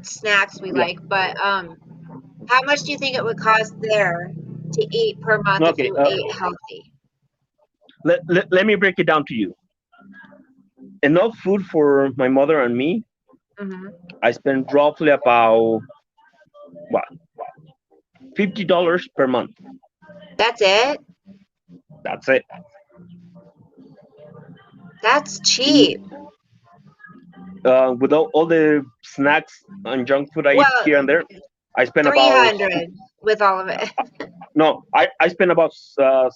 snacks we yeah, like, but how much do you think it would cost there to eat per month if okay. you ate healthy? Let me break it down to you. Enough food for my mother and me. Hmm. I spend roughly about what $50 per month. That's it? That's it. That's cheap. In, with all the snacks and junk food I eat Well, here and there, I spend about 300 with all of it. no, I spend about $60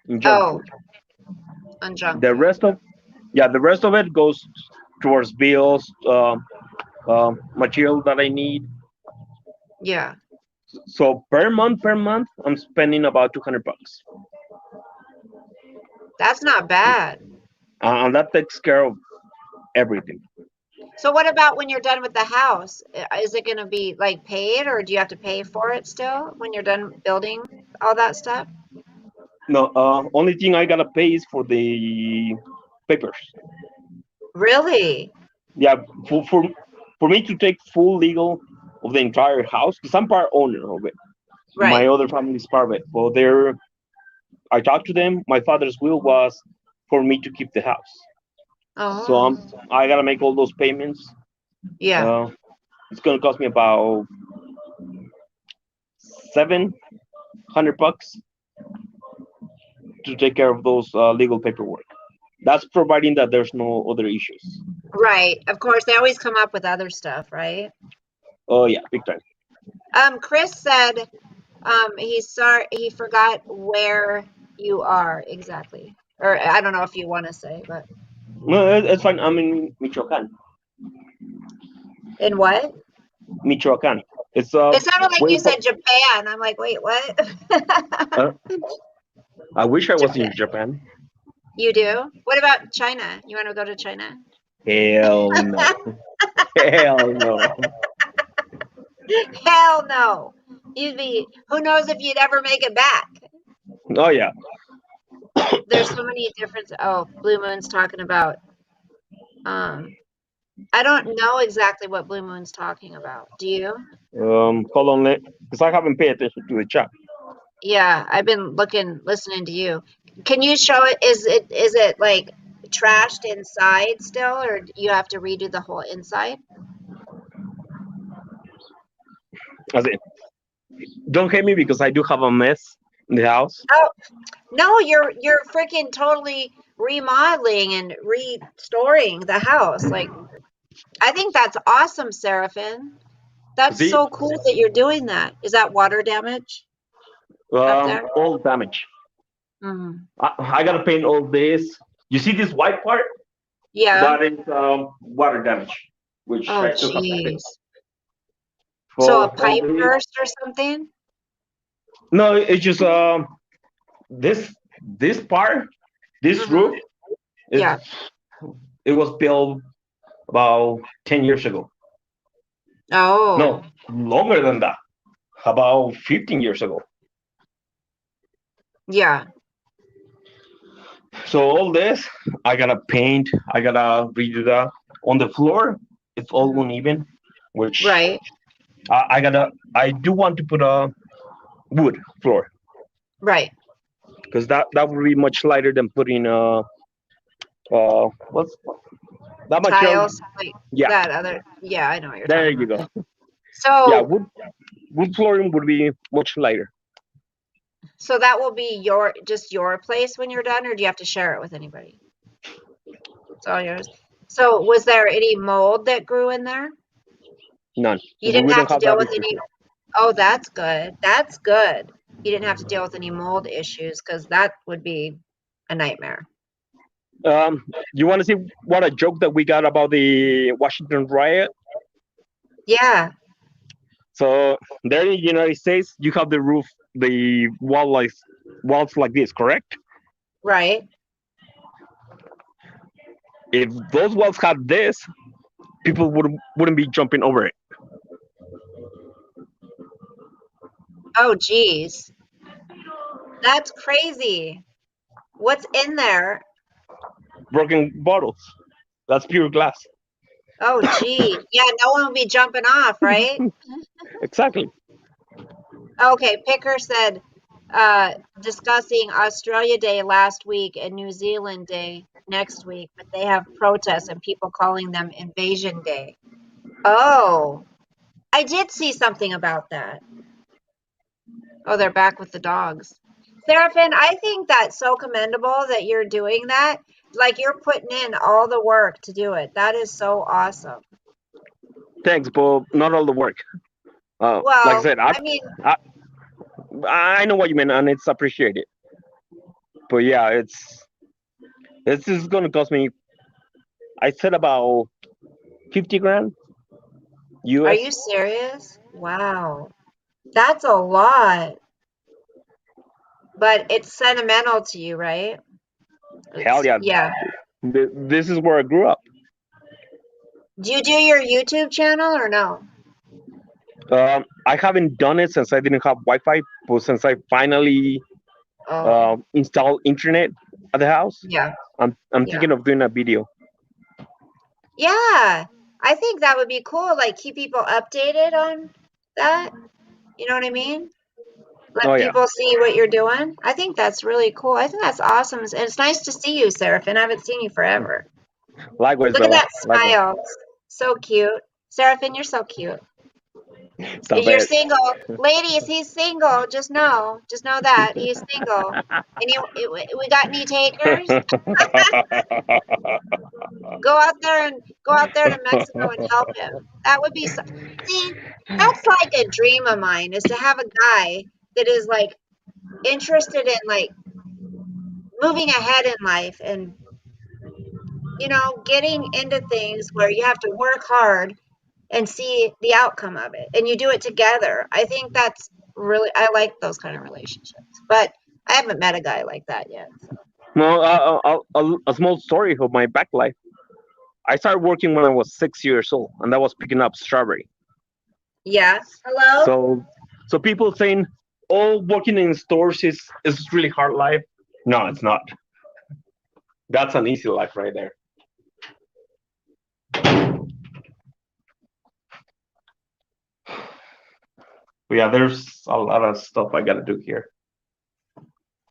in junk Oh, food. on junk The food. rest of the rest of it goes towards bills, material that I need. Yeah, So per month, I'm spending about 200 bucks, that's not bad. and that takes care of everything. So what about when you're done with the house? Is it going to be like paid or do you have to pay for it still when you're done building all that stuff? No, only thing I gotta pay is for the papers. Really? Yeah, for me to take full legal of the entire house, because I'm part owner of it. My Right. other family is part of it. Well, I talked to them. My father's will was for me to keep the house. So Oh, I gotta make all those payments. yeah. Uh, it's gonna cost me about 700 bucks to take care of those legal paperwork. That's providing that there's no other issues. Right. Of course, they always come up with other stuff, right? Oh yeah, big time. Chris said he's sorry he forgot where you are exactly. Or I don't know if you want to say, but No, it's fine. I'm in Michoacan. in what? Michoacan. It's It sounded like way you for. said Japan. I'm like, wait, what? Uh, I wish I was Japan. in Japan. You do? What about China? You want to go to China? Hell no. Hell no. Hell no. You'd be, who knows if you'd ever make it back? Oh yeah. There's so many different, oh, Blue Moon's talking about, um, I don't know exactly what Blue Moon's talking about. Do you? Hold on, because I haven't paid attention to the chat. Yeah, I've been listening to you. Can you show it? Is it like trashed inside still, or do you have to redo the whole inside? As in, don't hate me because I do have a mess in the house. Oh, no, you're freaking totally remodeling and restoring the house. Like, I think that's awesome, Seraphin. That's See, so cool that you're doing that. Is that water damage up there? all damage. Mm. I gotta paint all this. You see this white part? Yeah. That is water damage, which Oh, I still have to fix. jeez. So a For all pipe this, burst or something? no, it's just this part, this Mm-hmm. roof, Yeah. it was built about 10 years ago. Oh, No, longer than that. About 15 years ago. yeah. So all this, I gotta paint. I gotta redo that. On the floor, it's all Mhm. uneven, which Right. I gotta. I do want to put a wood floor Right. because that would be much lighter than putting what's that material? Tiles, like Yeah, that other. Yeah, I know what you're there talking you about. go. Yeah, So, wood flooring would be much lighter. so that will be just your place when you're done, or do you have to share it with anybody? It's all yours. So, was there any mold that grew in there? None. You didn't We have don't to have deal that with issue any. here. Oh, that's good. That's good. You didn't have to deal with any mold issues because that would be a nightmare. You want to see what a joke that we got about the Washington riot? Yeah. So there in the United States, you have the roof, the walls like this, correct? Right. If those walls had this, people wouldn't be jumping over it. Oh, geez. That's crazy. What's in there? Broken bottles. That's pure glass. Oh, gee. Yeah, no one will be jumping off, right? Exactly. Okay, Picker said discussing Australia Day last week and New Zealand Day next week, but they have protests and people calling them Invasion Day. Oh, I did see something about that. Oh, they're back with the dogs. Seraphin, I think that's so commendable that you're doing that. Like you're putting in all the work to do it. That is so awesome. Thanks, but not all the work. Like I Well, said, I mean, I I know what you mean, and it's appreciated. But yeah, it's just gonna cost me. I said about 50 grand are US. you serious? Wow. That's a lot. But it's sentimental to you, right? Hell It's yeah, yeah. this is where I grew up. Do you do your YouTube channel or no? I haven't done it since I didn't have Wi-Fi, but since I finally Oh, installed internet at the house, yeah. I'm Yeah. thinking of doing a video. Yeah. I think that would be cool. Like keep people updated on that. You know what I mean? Oh Let yeah, people see what you're doing. I think that's really cool. I think that's awesome. And it's nice to see you, Seraphin. I haven't seen you forever. likewise, Look at Bella. that Likewise. smile. So cute. Seraphin, you're so cute. Stop You're it. single. Ladies, he's single. Just know that. He's single. We got any takers? Go out there to Mexico and help him. That would be so, see, that's like a dream of mine is to have a guy that is like interested in like moving ahead in life and getting into things where you have to work hard and see the outcome of it and you do it together. I think that's really I like those kind of relationships. But I haven't met a guy like that yet. So. No, a small story of my back life. I started working when I was 6 years old, and that was picking up strawberry. Yeah. Hello? So, so people saying, "Oh, working in stores is really hard life." No, it's not. That's an easy life right there. But yeah, there's a lot of stuff I gotta do here.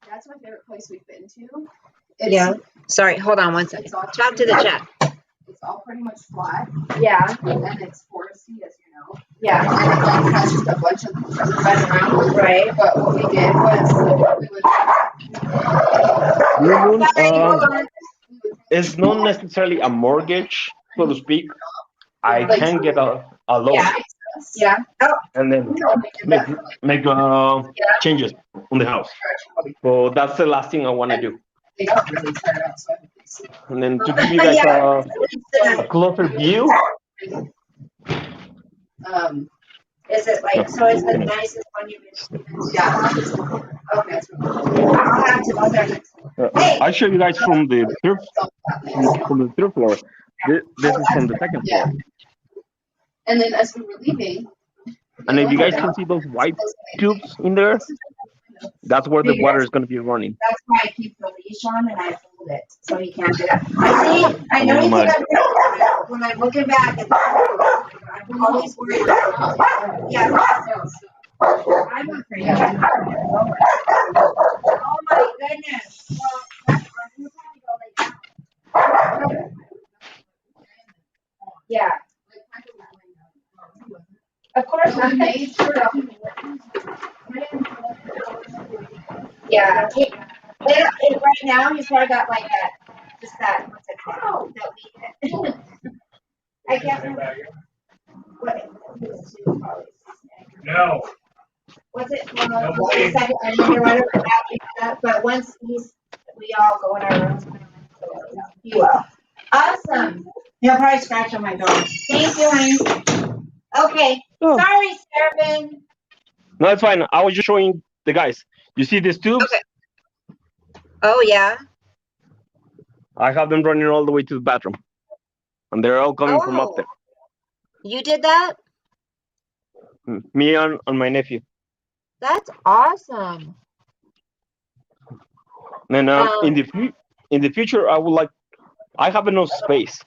That's my favorite place we've been to. Yeah. Sorry, hold on one second. Talk to the chat. It's all pretty much flat, Yeah. and it's foresty, as you know. Yeah. And it has just a bunch of red around. Right. But what we did was we would. Blue Moon. Sorry, hold on. it's not necessarily a mortgage, so to speak. I Like, can get a loan yeah, yeah. Oh, and then make make changes on the house. So that's the last thing I want to do. they got really tired out, so I hope they see. And then to give you guys a closer view, Is it like, so it's the nicest one you've been to? Yeah. Okay. I'll have to go there next time. Hey! I'll show you guys from the third floor. This is from the second floor. And then as we were leaving, And if you guys can see those white tubes in there, that's where the water is going to be running. that's why I keep the leash on and I hold it so he can't get up. I know you think I'm good, when I'm looking back, I'm always worried about it. Yeah, I'm afraid of it. Oh my goodness. Well, that's fine. We'll have to go lay down. Yeah. Of course, I'm made sure. Yeah. Right now, he's probably got like that, just that, what's it called? That we, I can't remember. What? No. What's it? The second, I remember whatever that, but once we all go in our rooms. You will. Awesome. He'll probably scratch on my door. Thank you, honey. Okay. Oh. Sorry, Serafinn. No, it's fine. I was just showing the guys. You see these tubes? Okay. Oh, yeah. I have them running all the way to the bathroom. And they're all coming from up there. You did that? Me and my nephew. That's awesome. And in the future, I have enough space.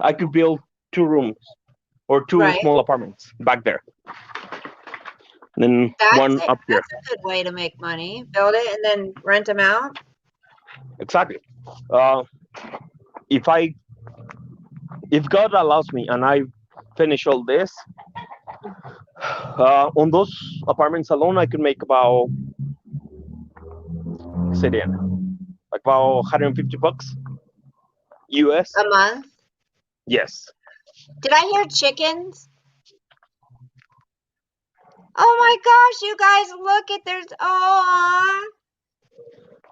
I could build 2 rooms or 2 small apartments back there. And then one up here. That's a good way to make money. Build it and then rent them out. Exactly. If God allows me and I finish all this, on those apartments alone, I could make about $150 US a month. Yes. Did I hear chickens? Oh my gosh, you guys, look at there's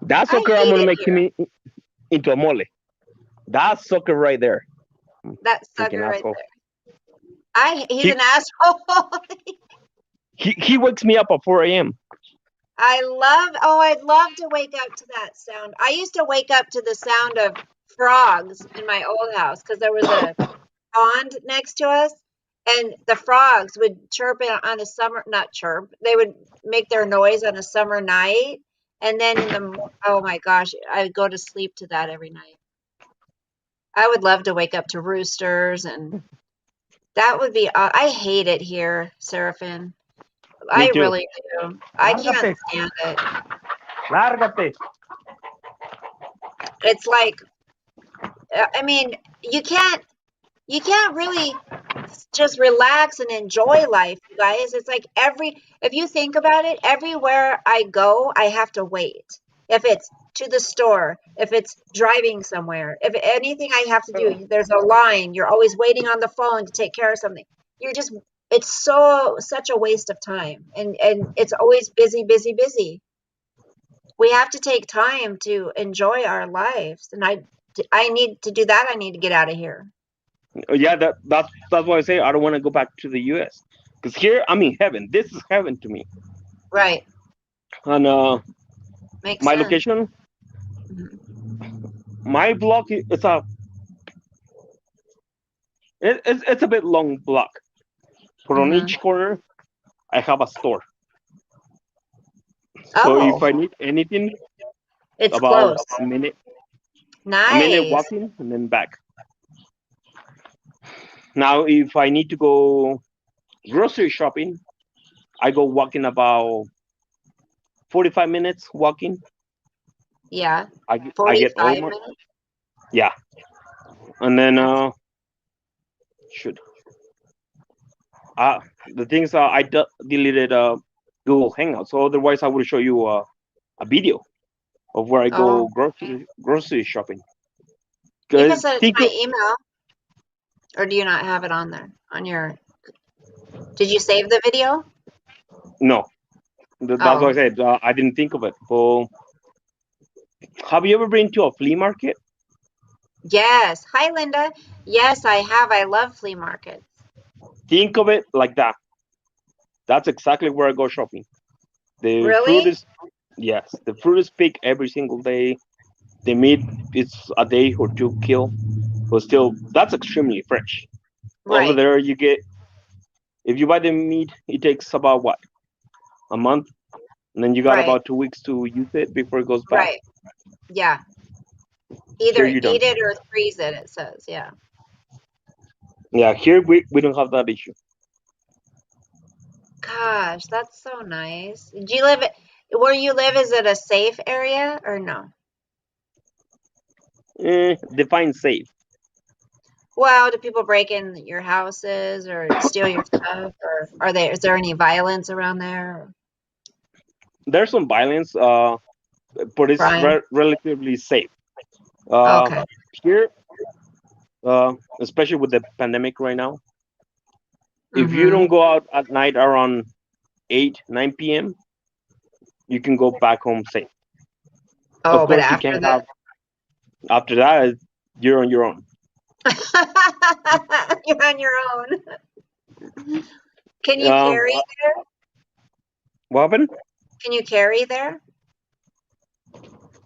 That sucker I'm gonna make him into a mole. That sucker right there. That sucker right there. He's an asshole. He wakes me up at 4 a.m. I'd love to wake up to that sound. I used to wake up to the sound of frogs in my old house because there was a pond next to us, and the frogs would chirp on a summer, not chirp, they would make their noise on a summer night, and then oh my gosh, I would go to sleep to that every night. I would love to wake up to roosters, and that would be, I hate it here, Serafinn. I really do. I can't stand it. Lárgate. It's like, I mean, you can't really just relax and enjoy life, you guys. It's like if you think about it, everywhere I go, I have to wait. If it's to the store, if it's driving somewhere, if anything I have to do, there's a line. You're always waiting on the phone to take care of something. It's such a waste of time, and it's always busy. We have to take time to enjoy our lives, and I need to do that. I need to get out of here. Yeah, that's why I say I don't want to go back to the U.S. because here I'm in heaven. This is heaven to me. Right. And Makes my sense. location, my block, it's a bit long block. But on each corner, I have a store. So if I need anything, it's about close. a minute. Nice. A minute walking and then back. Now, if I need to go grocery shopping, I go walking about 45 minutes walking. Yeah. I get almost. Minutes? Yeah. And then, the things I deleted Google Hangouts, so otherwise I would show you a video of where I go grocery shopping. You can 'Cause send it to think my of, email, or do you not have it on there? On your? Did you save the video? no, that's what I Oh, said. I didn't think of it. But have you ever been to a flea market? yes. Hi, Linda. Yes, I have. I love flea markets. Think of it like that. That's exactly where I go shopping. The fruit Really? is yes, the fruit is picked every single day. The meat is a day or two kill, but still that's extremely fresh. Over Right. there, you get if you buy the meat, it takes about what a month, and then you got Right. about 2 weeks to use it before it goes bad. Right. Yeah. Here Either you don't. eat it or freeze it, it says. Yeah. Yeah, here we don't have that issue. Gosh, that's so nice. Do you live where you live? Is it a safe area or no? Define safe. Well, do people break in your houses or steal your stuff, or is there any violence around there? There's some violence, but it's Crime? relatively safe. Uh, Okay. here, especially with the pandemic right now, if you Mm-hmm. don't go out at night around 8, 9 p.m., you can go back home safe. Of Oh, but course, you after can't that, have, after that, you're on your own. you're on your own. Can you Um, carry there? what happened? Can you carry there?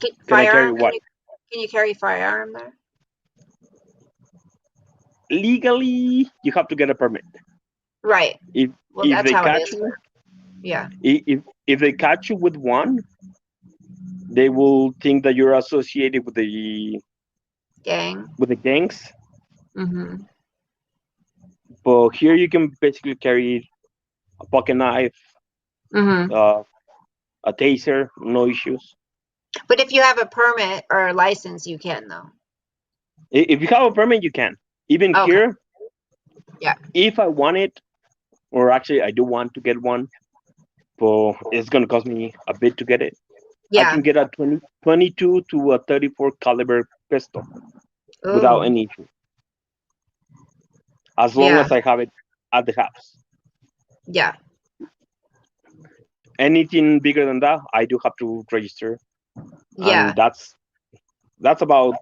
Can I carry Firearm? what? Can you carry firearm there? Legally, you have to get a permit. Right. If Well, if that's they how it catch is. you, Yeah. if they catch you with one, they will think that you're associated Gang. with the gangs. Mm-hmm. But here you can basically carry a pocket knife, Mm-hmm. uh, a taser, no issues. But if you have a permit or a license, you can though. If you have a permit, you can. Even Okay. here, Yeah. if I want it, or actually I do want to get one, but it's gonna cost me a bit to get it. I Yeah. can get a 22 to a 34 caliber pistol without Ooh. any issue, as long Yeah. as I have it at the house. Yeah. Anything bigger than that, I do have to register, Yeah. and that's about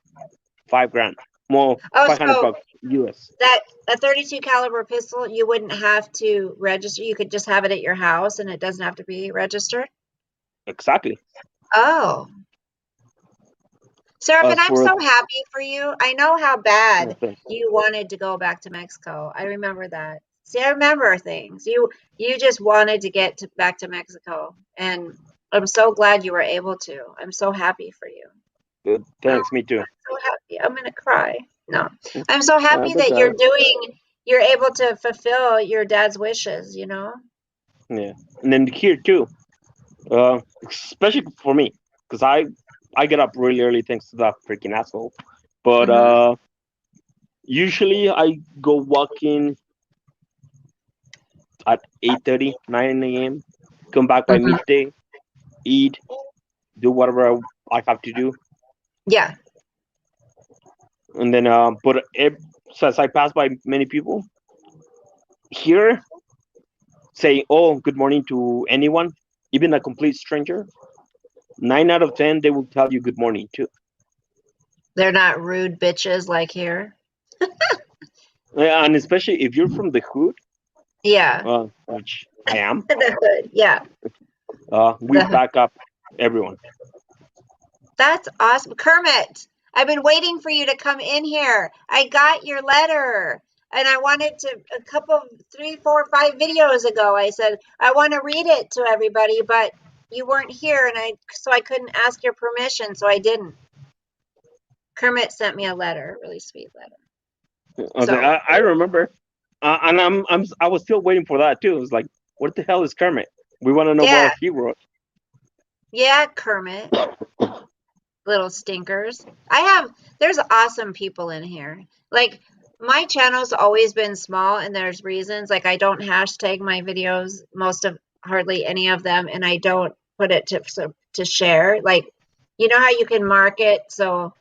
5 grand, more Oh, 500 so bucks US. that a 32 caliber pistol, you wouldn't have to register. You could just have it at your house and it doesn't have to be registered. Exactly. Oh. Seraphin, As I'm for so happy for you. I know how bad okay. you wanted to go back to Mexico. I remember that. See, I remember things. You just wanted to get back to Mexico, and I'm so glad you were able to. I'm so happy for you. Good. Oh, Thanks, me too. I'm so happy. I'm gonna cry. No, I'm so happy That's that all right. you're able to fulfill your dad's wishes. Yeah, and then here too, especially for me, because I get up really early thanks to that freaking asshole. But Hmm. usually I go walking at 8:30, 9 a.m. Come back by Hmm. midday, eat, do whatever I have to do, Yeah. and then so as I pass by many people here, say oh good morning to anyone, even a complete stranger. 9 out of 10 they will tell you good morning too. They're not rude bitches like here. Yeah, and especially if you're from the hood, Yeah. which I am, The hood. Yeah. we The hood. back up everyone. That's awesome. Kermit, I've been waiting for you to come in here. I got your letter. And I wanted to, a couple, 3, 4, 5 videos ago, I said, I want to read it to everybody, but you weren't here, so I couldn't ask your permission, so I didn't. Kermit sent me a letter, a really sweet letter. So, I remember, and I was still waiting for that too. It's like, what the hell is Kermit? We want to know yeah, about hero. yeah, Kermit, little stinkers. There's awesome people in here. Like, my channel's always been small, and there's reasons. Like, I don't hashtag my videos, hardly any of them, and I don't put it to share. Like, you know how you can mark it, so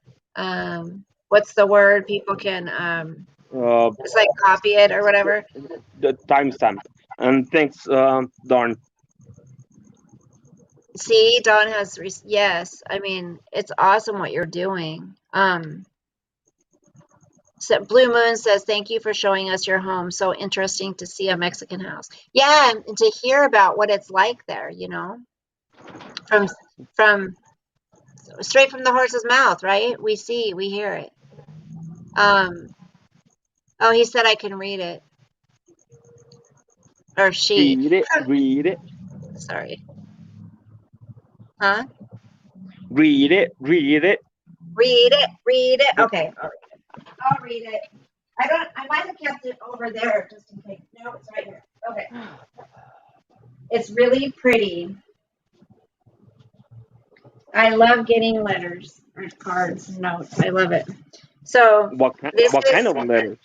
what's the word? People can Uh, it's like copy it or whatever. the timestamp. And thanks, Darn. See, Dawn has yes. I mean, it's awesome what you're doing. So Blue Moon says, "Thank you for showing us your home. So interesting to see a Mexican house. Yeah, and to hear about what it's like there. You know, from from straight from the horse's mouth, right? We see, we hear it. Um. Oh, he said I can read it, or she. Read it, read it, Sorry. Huh? read it, read it. Read it. Read it. Okay. I'll read it. I might have kept it over there just in case. No, it's right here. Okay. It's really pretty. I love getting letters or cards, notes. I love it. So this What kind is of letters?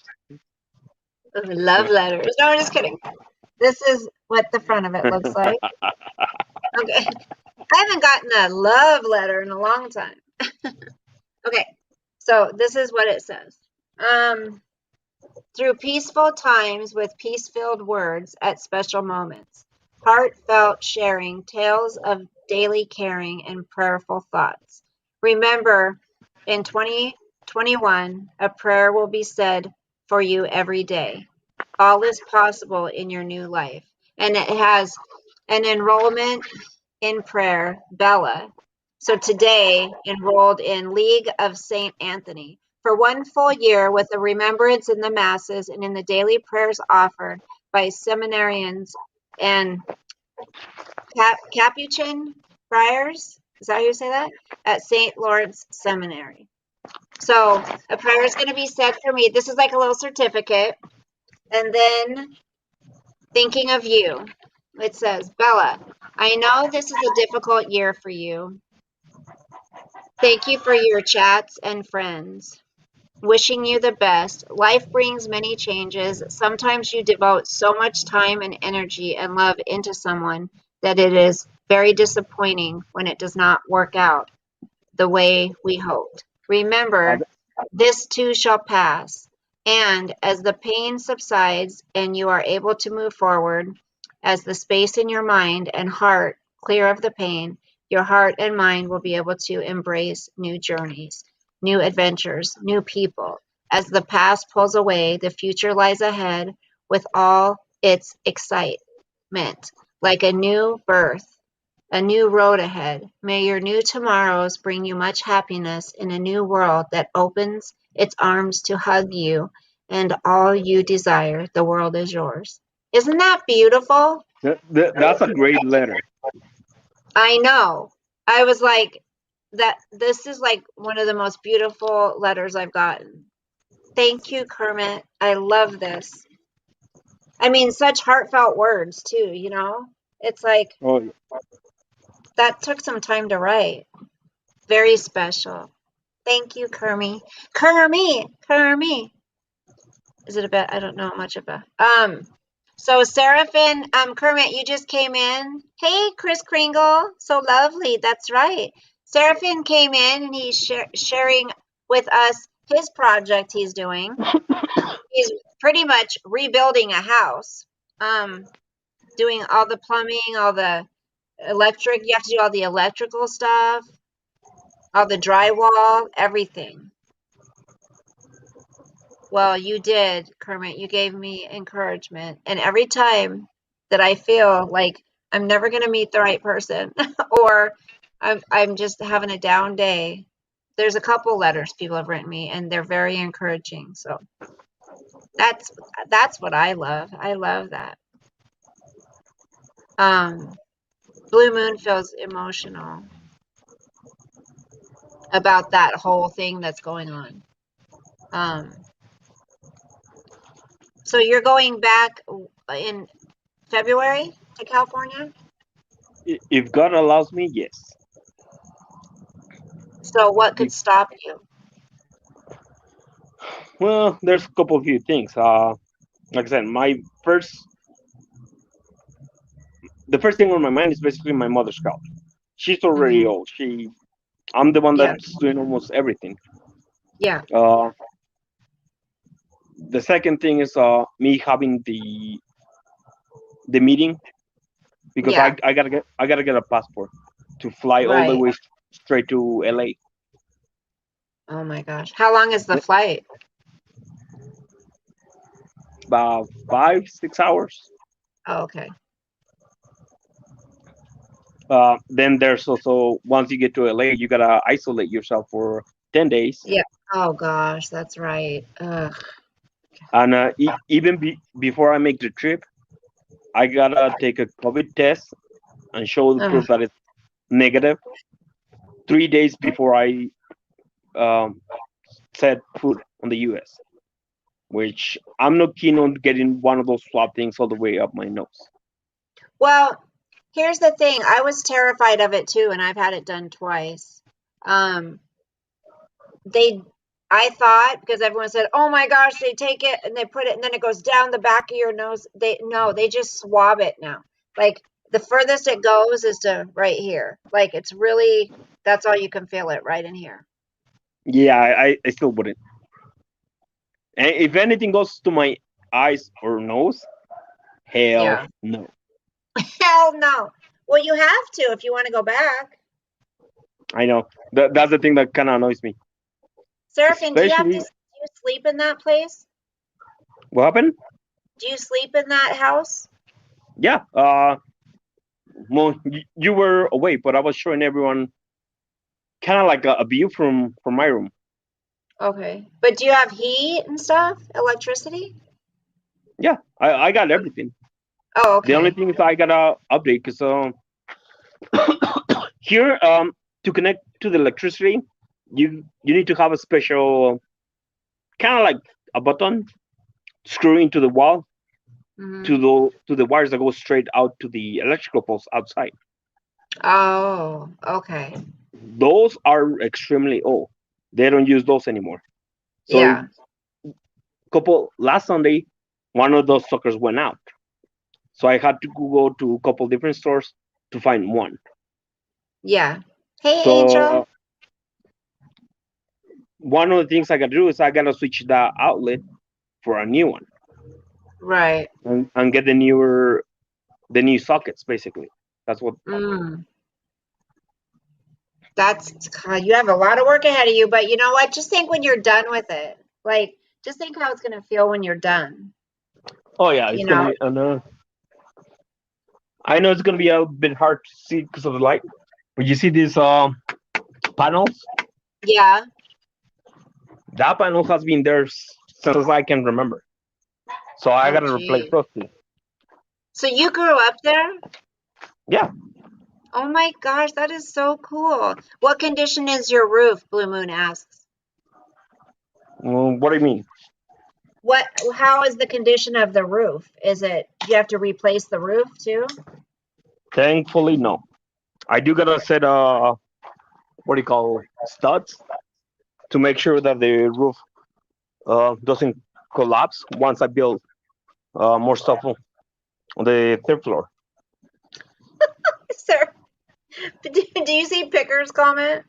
love letters. No, I'm just kidding. This is what the front of it looks like. Okay. I haven't gotten a love letter in a long time. Okay. So this is what it says. Through peaceful times with peace-filled words at special moments, heartfelt sharing, tales of daily caring, and prayerful thoughts. Remember, in 2021, a prayer will be said for you every day. All is possible in your new life. And it has an enrollment in prayer, Bella. So today, enrolled in League of St. Anthony for one full year with a remembrance in the masses and in the daily prayers offered by seminarians and Capuchin friars. Is that how you say that? At St. Lawrence Seminary. So a prayer is going to be said for me. This is like a little certificate. And then thinking of you, it says, Bella, I know this is a difficult year for you. Thank you for your chats and friends. Wishing you the best. Life brings many changes. Sometimes you devote so much time and energy and love into someone that it is very disappointing when it does not work out the way we hoped. Remember, this too shall pass. And as the pain subsides and you are able to move forward, as the space in your mind and heart clear of the pain, your heart and mind will be able to embrace new journeys, new adventures, new people. As the past pulls away, the future lies ahead with all its excitement, like a new birth, a new road ahead. May your new tomorrows bring you much happiness in a new world that opens its arms to hug you and all you desire. The world is yours. Isn't that beautiful? That's a great letter. I know. I was like, that this is like one of the most beautiful letters I've gotten. Thank you, Kermit. I love this. I mean, such heartfelt words too, you know? It's like Oh, that took some time to write. Very special. Thank you, Kermit. Kermit. Is it a bit? I don't know much about. So Seraphin, Kermit, you just came in. Hey, Chris Kringle, so lovely. That's right. Seraphin came in and he's sharing with us his project he's doing. He's pretty much rebuilding a house. Doing all the plumbing, all the electric. You have to do all the electrical stuff, all the drywall, everything. Well, you did, Kermit. You gave me encouragement. And every time that I feel like I'm never going to meet the right person or I'm just having a down day, there's a couple letters people have written me and they're very encouraging. So that's what I love. I love that. Blue Moon feels emotional about that whole thing that's going on. So you're going back in February to California? if God allows me, yes. So what could stop you? Well, there's a couple of few things. Like I said, the first thing on my mind is basically my mother's health. She's already old. I'm the one Yeah. that's doing almost everything. Yeah. Uh, the second thing is me having the meeting because Yeah. I gotta get a passport to fly all the Right. way straight to LA. Oh my gosh. How long is the flight? About 5 6 hours. Oh, okay. Then there's also once you get to LA, you gotta isolate yourself for 10 days, Yeah. Oh gosh, that's right. Ugh. and even before I make the trip, I gotta take a COVID test and show the Ugh. proof that it's negative 3 days before I um, set foot on the U.S. Which I'm not keen on getting one of those swab things all the way up my nose. Well, here's the thing. I was terrified of it too, and I've had it done twice. Um, they, I thought because everyone said, "Oh my gosh, they take it and they put it, and then it goes down the back of your nose." They just swab it now. Like the furthest it goes is to right here. Like it's really that's all you can feel it right in here. Yeah, I still wouldn't. And if anything goes to my eyes or nose, hell Yeah. no. Hell no. Well, you have to if you want to go back. I know that's the thing that kind of annoys me. Seraphin, do Especially you sleep in that place? what happened? Do you sleep in that house? Yeah. Well, you were away, but I was showing everyone kind of like a view from my room. Okay. But do you have heat and stuff? Electricity? Yeah, I got everything. Oh, The only okay. thing is I gotta update because here to connect to the electricity, you need to have a special kind of like a button screw into the wall Hmm. to the wires that go straight out to the electrical poles outside. Oh, okay. Those are extremely old. They don't use those anymore. So Yeah. couple last Sunday, one of those suckers went out. So I had to go to a couple different stores to find one. Yeah. Hey, So Angel. one of the things I gotta do is I gotta switch the outlet for a new one Right. and get the new sockets basically. That's what. Mm. That's God, you have a lot of work ahead of you, but you know what? Just think when you're done with it. Like, just think how it's gonna feel when you're done. Oh yeah, You it's gonna know? be. I know it's gonna be a bit hard to see because of the light, but you see these panels. Yeah. That panel has been there since I can remember. So I Oh, gotta replace gee. those two. So you grew up there? Yeah. Oh my gosh, that is so cool. What condition is your roof? Blue Moon asks. What do you mean? How is the condition of the roof? Is it, do you have to replace the roof too? Thankfully, no. I do gotta set what do you call studs to make sure that the roof doesn't collapse once I build more stuff on the third floor. Sir, do you see Picker's comment?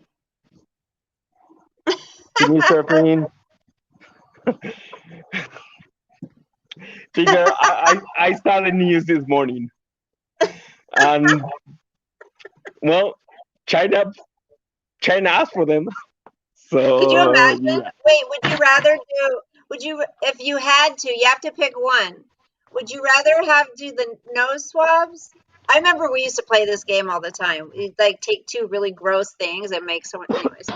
To me, surfing figure I started news this morning, and well, China China asked for them, Could you so imagine? yeah. Wait, would you, if you had to, you have to pick one. Would you rather have do the nose swabs? I remember we used to play this game all the time. We'd like take two really gross things and make someone, anyways.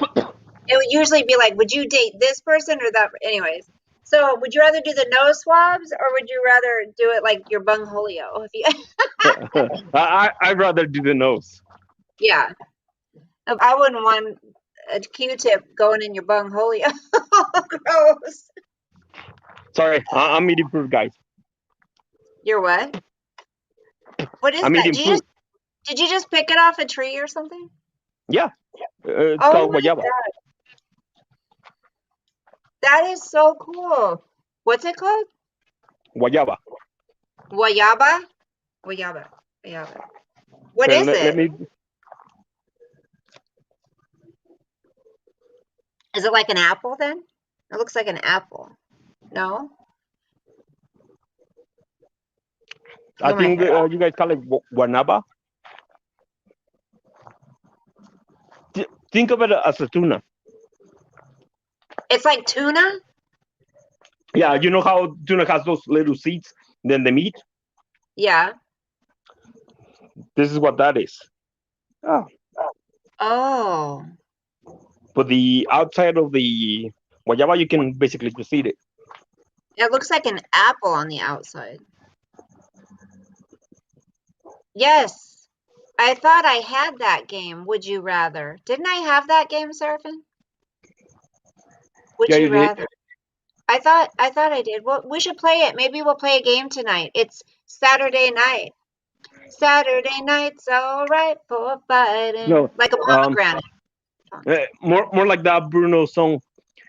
It would usually be like, would you date this person or that? Anyways, so would you rather do the nose swabs or would you rather do it like your bungholio? If you, I'd rather do the nose. yeah, I wouldn't want a Q-tip going in your bungholio. Gross. Sorry, I'm eating fruit, guys. You're what? What is I'm that? eating fruit. Did you just pick it off a tree or something? Yeah, it's Oh called my guayaba. God, that is so cool. What's it called? Guayaba. Guayaba? Guayaba. Guayaba. What Here, is let it? me. Is it like an apple then? It looks like an apple. No? I Blew my think head off. you guys call it guanaba. Think of it as a tuna. It's like tuna? Yeah, you know how tuna has those little seeds, then the meat. Yeah. This is what that is. Oh. Oh. But the outside of the guayaba, you can basically just eat it. It looks like an apple on the outside. Yes. I thought I had that game, Would You Rather. Didn't I have that game, Seraphin? Would Yeah, You you did. Rather? I thought I did. Well, we should play it. Maybe we'll play a game tonight. It's Saturday night. Saturday night's all right for fighting. No, Like a pomegranate. more like that Bruno song.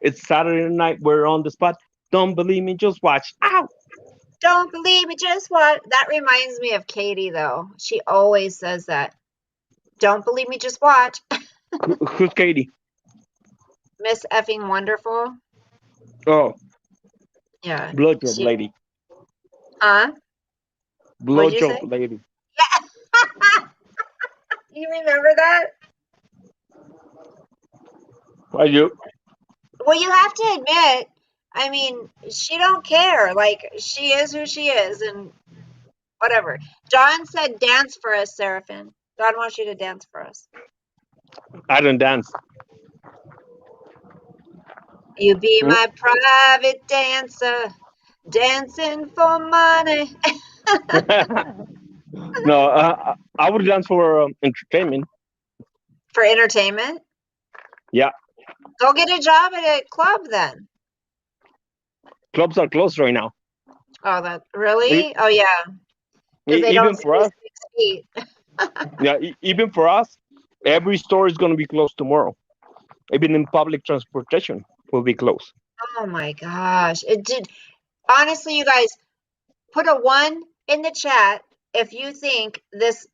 It's Saturday night. We're on the spot. Don't believe me, just watch. Ow! Don't believe me, just watch. That reminds me of Katie, though. She always says that. Don't believe me, just watch. Who's Katie? Miss effing wonderful. Oh, Yeah. blowjob She. lady. Huh? What'd you Blowjob say? lady. Yeah. You remember that? Are you? Well, you have to admit, I mean, she don't care. Like, she is who she is, and whatever. John said dance for us, Seraphin. John wants you to dance for us. I don't dance. You be Hmm? my private dancer, dancing for money. No, I would dance for entertainment. For entertainment? Yeah, Go get a job at a club then. clubs are closed right now. Oh, that E- really? Oh, yeah. Because they don't Even see for you us, 6 feet. yeah, even for us, every store is going to be closed tomorrow. Even in public transportation will be closed. Oh my gosh. It did. Honestly, you guys, put a 1 in the chat if you think this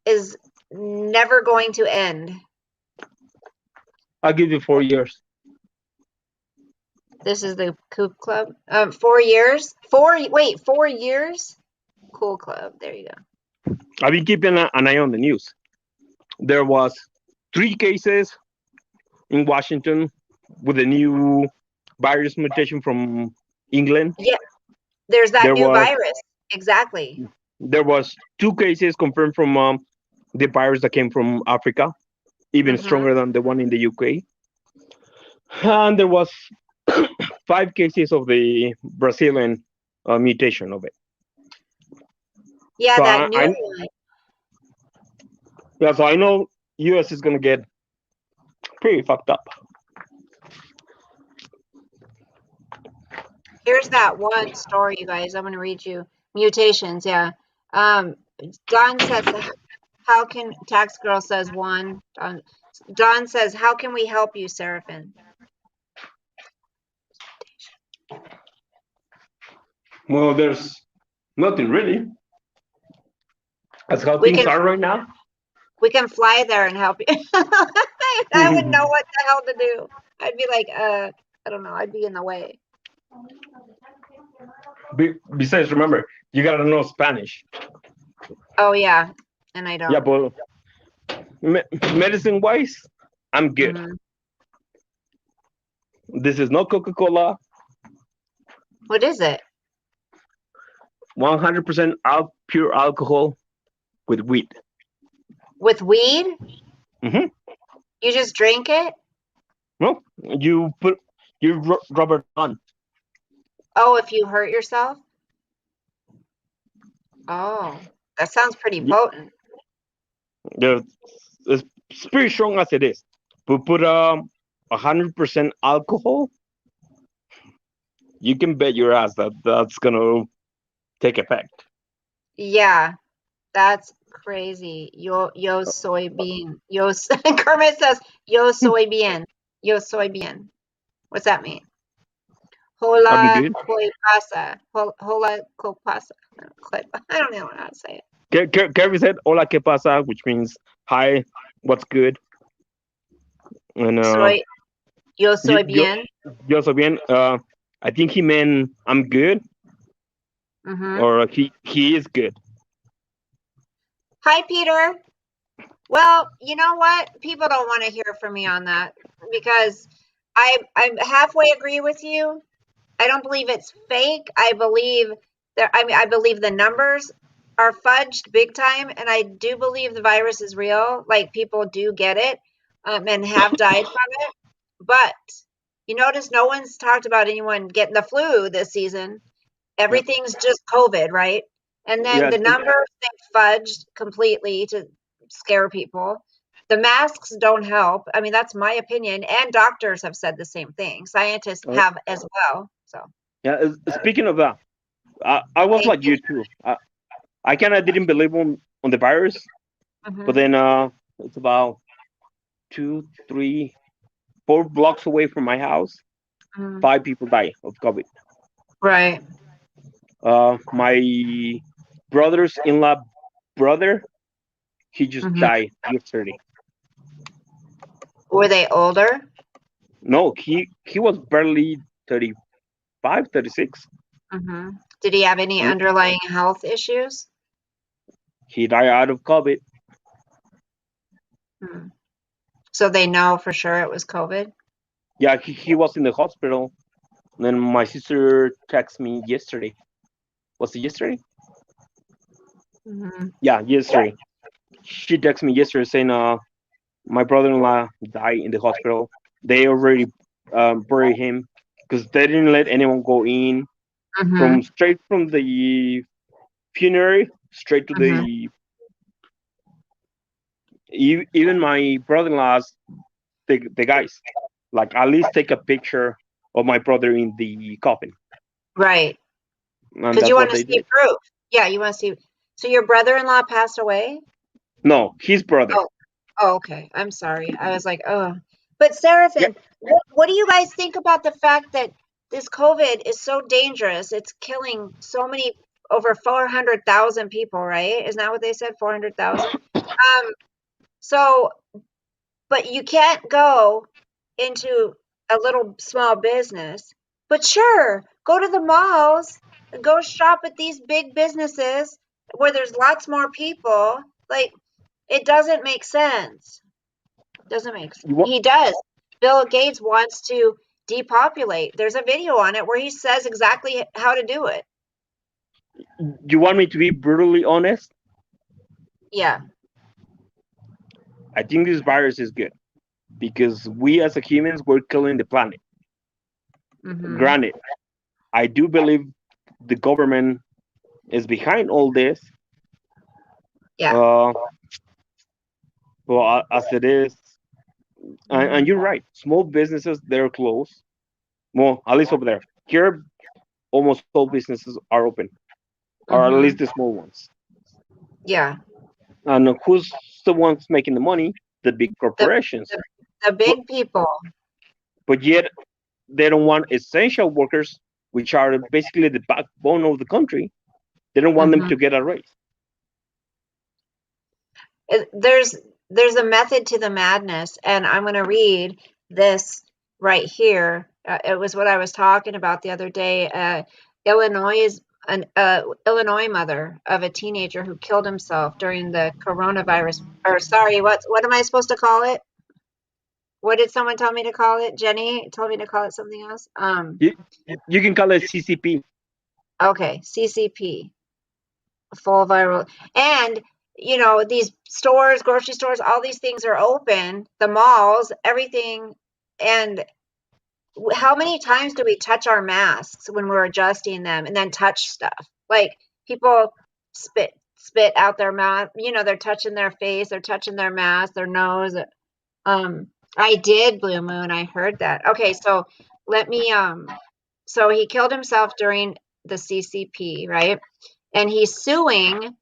is never going to end. I'll give you 4 years. This is the Coop Club. 4 years? 4 years? Cool Club. There you go. I've been keeping an eye on the news. There was 3 cases in Washington with a new virus mutation from England. Yeah, there's that There new was virus. Exactly. 2 cases confirmed from the virus that came from Africa, even Mm-hmm. stronger than the one in the UK. And there was 5 cases of the Brazilian mutation of it. Yeah, So that I, new I one. yeah, so I know US is gonna get pretty fucked up. Here's that one story, you guys. I'm going to read you. Mutations, yeah. Don says, how can, Tax Girl says 1. Don says, how can we help you, Seraphin? Well, there's nothing really. That's how We things can are right now. we can fly there and help you. I wouldn't know what the hell to do. I'd be like, I don't know. I'd be in the way. Besides, remember, you gotta know Spanish. Oh, yeah. And I don't. Yeah, but medicine wise, I'm good. Mhm. This is no Coca-Cola. What is it? 100% pure alcohol with weed. With weed? Mm-hmm. You just drink it? No, you rub it on. Oh, if you hurt yourself? Oh, that sounds pretty potent. It's pretty strong as it is. But put 100% alcohol, you can bet your ass that's gonna take effect. Yeah, that's crazy. Yo soybean. Kermit says, yo soybean. Yo soybean. What's that mean? I'll be Hola good. koi pasa. Hola koi pasa. I don't know how to say it. Kerry said "Hola, ¿qué pasa?" which means "Hi, what's good?" And Soy Yo Yo, soy bien. yo so bien. I think he meant I'm good, Mm-hmm. or he is good. Hi, Peter. Well, you know what? People don't want to hear from me on that because I halfway agree with you. I don't believe it's fake. I believe I believe the numbers are fudged big time, and I do believe the virus is real. Like people do get it, and have died from it. But you notice no one's talked about anyone getting the flu this season. Yeah, Everything's just COVID, right? And then yeah. the numbers they fudged completely to scare people. The masks don't help. I mean, that's my opinion, and doctors have said the same thing. Scientists Uh, have as well. So, yeah. Speaking of that, I was thank like you. you too. I kind of didn't believe on the virus, but Hmm. then it's about 2, 3, 4 blocks away from my house. Hmm. 5 people die of COVID. Right. My brother's-in-law brother, he just Hmm. died yesterday. Were they older? No, he was barely 35, 36. Hmm. Did he have any And underlying health issues? he died out of COVID. Hmm. So they know for sure it was COVID? Yeah, he was in the hospital. And then my sister texted me yesterday. Was it yesterday? Hmm. Yeah, yesterday. She texted me yesterday saying, my brother-in-law died in the hospital. They already buried him because they didn't let anyone go in Hmm. from straight from the funeral straight to Hmm. the. Even my brother-in-law's the guys like at least take a picture of my brother in the coffin, Right. and Because you that's want what to they see did. proof. Yeah, you want to see. So your brother-in-law passed away? No, his brother. Oh, oh, okay. I'm sorry. I was like, oh. But Yeah, Seraphin, what do you guys think about the fact that this COVID is so dangerous? It's killing so many, over 400,000 people, right? Isn't that what they said? 400,000? So, but you can't go into a little small business. But sure, go to the malls, go shop at these big businesses where there's lots more people. Like, it doesn't make sense. Doesn't make sense. you want He does. Bill Gates wants to depopulate. There's a video on it where he says exactly how to do it. you want me to be brutally honest? Yeah. I think this virus is good because we as a humans we're killing the planet. Hmm. Granted, I do believe the government is behind all this. Yeah. Uh, well, as it is, and Hmm. you're right. Small businesses they're closed. Well, at least over there. Here, almost all businesses are open, or at least Hmm. the small ones. Yeah. And who's the ones making the money? The big The, corporations. the the But big people. but yet they don't want essential workers, which are basically the backbone of the country. They don't want them Hmm. to get a raise. There's a method to the madness, and I'm going to read this right here. It was what I was talking about the other day. Illinois an Illinois mother of a teenager who killed himself during the coronavirus. Or sorry, what am I supposed to call it? What did someone tell me to call it? Jenny told me to call it something else. You, you can call it CCP. Okay, CCP, full viral, and these stores, grocery stores, all these things are open, the malls, everything. And how many times do we touch our masks when we're adjusting them and then touch stuff? Like people spit out their mouth, they're touching their face, they're touching their mask, their nose. um I did, Blue Moon, I heard that. Okay, so let me so he killed himself during the CCP, right? And he's suing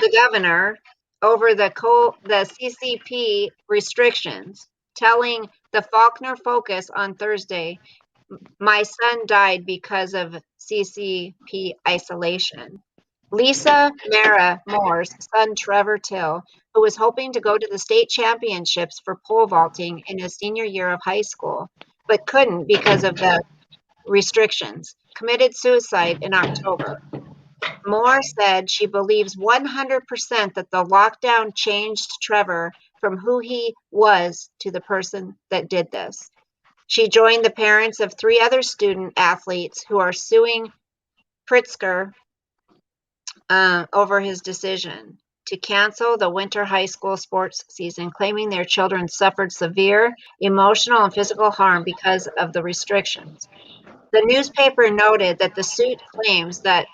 the governor over the CCP restrictions, telling the Faulkner Focus on Thursday, "My son died because of CCP isolation," Lisa Mara Moore's son Trevor Till, who was hoping to go to the state championships for pole vaulting in his senior year of high school, but couldn't because of the restrictions, committed suicide in October. Moore said she believes 100% that the lockdown changed Trevor from who he was to the person that did this. She joined the parents of 3 other student athletes who are suing Pritzker over his decision to cancel the winter high school sports season, claiming their children suffered severe emotional and physical harm because of the restrictions. The newspaper noted that the suit claims that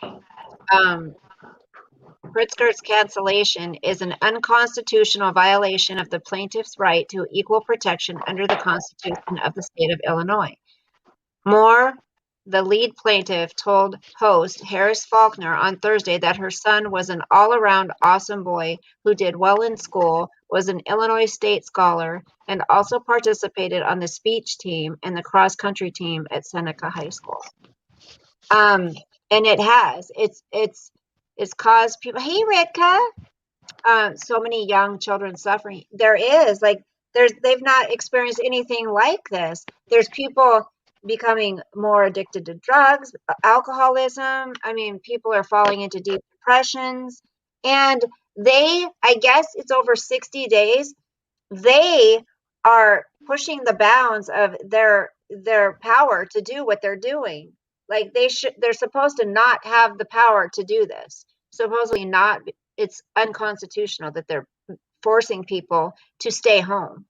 Pritzker's cancellation is an unconstitutional violation of the plaintiff's right to equal protection under the Constitution of the state of Illinois. Moore, the lead plaintiff, told host Harris Faulkner on Thursday that her son was an all-around awesome boy who did well in school, was an Illinois State scholar, and also participated on the speech team and the cross-country team at Seneca High School. And it has. It's caused people. Hey, Ritka. So many young children suffering. There is they've not experienced anything like this. There's people becoming more addicted to drugs, alcoholism. I mean, people are falling into deep depressions, and I guess it's over 60 days. They are pushing the bounds of their power to do what they're doing. Like they're supposed to not have the power to do this. Supposedly not. It's unconstitutional that they're forcing people to stay home.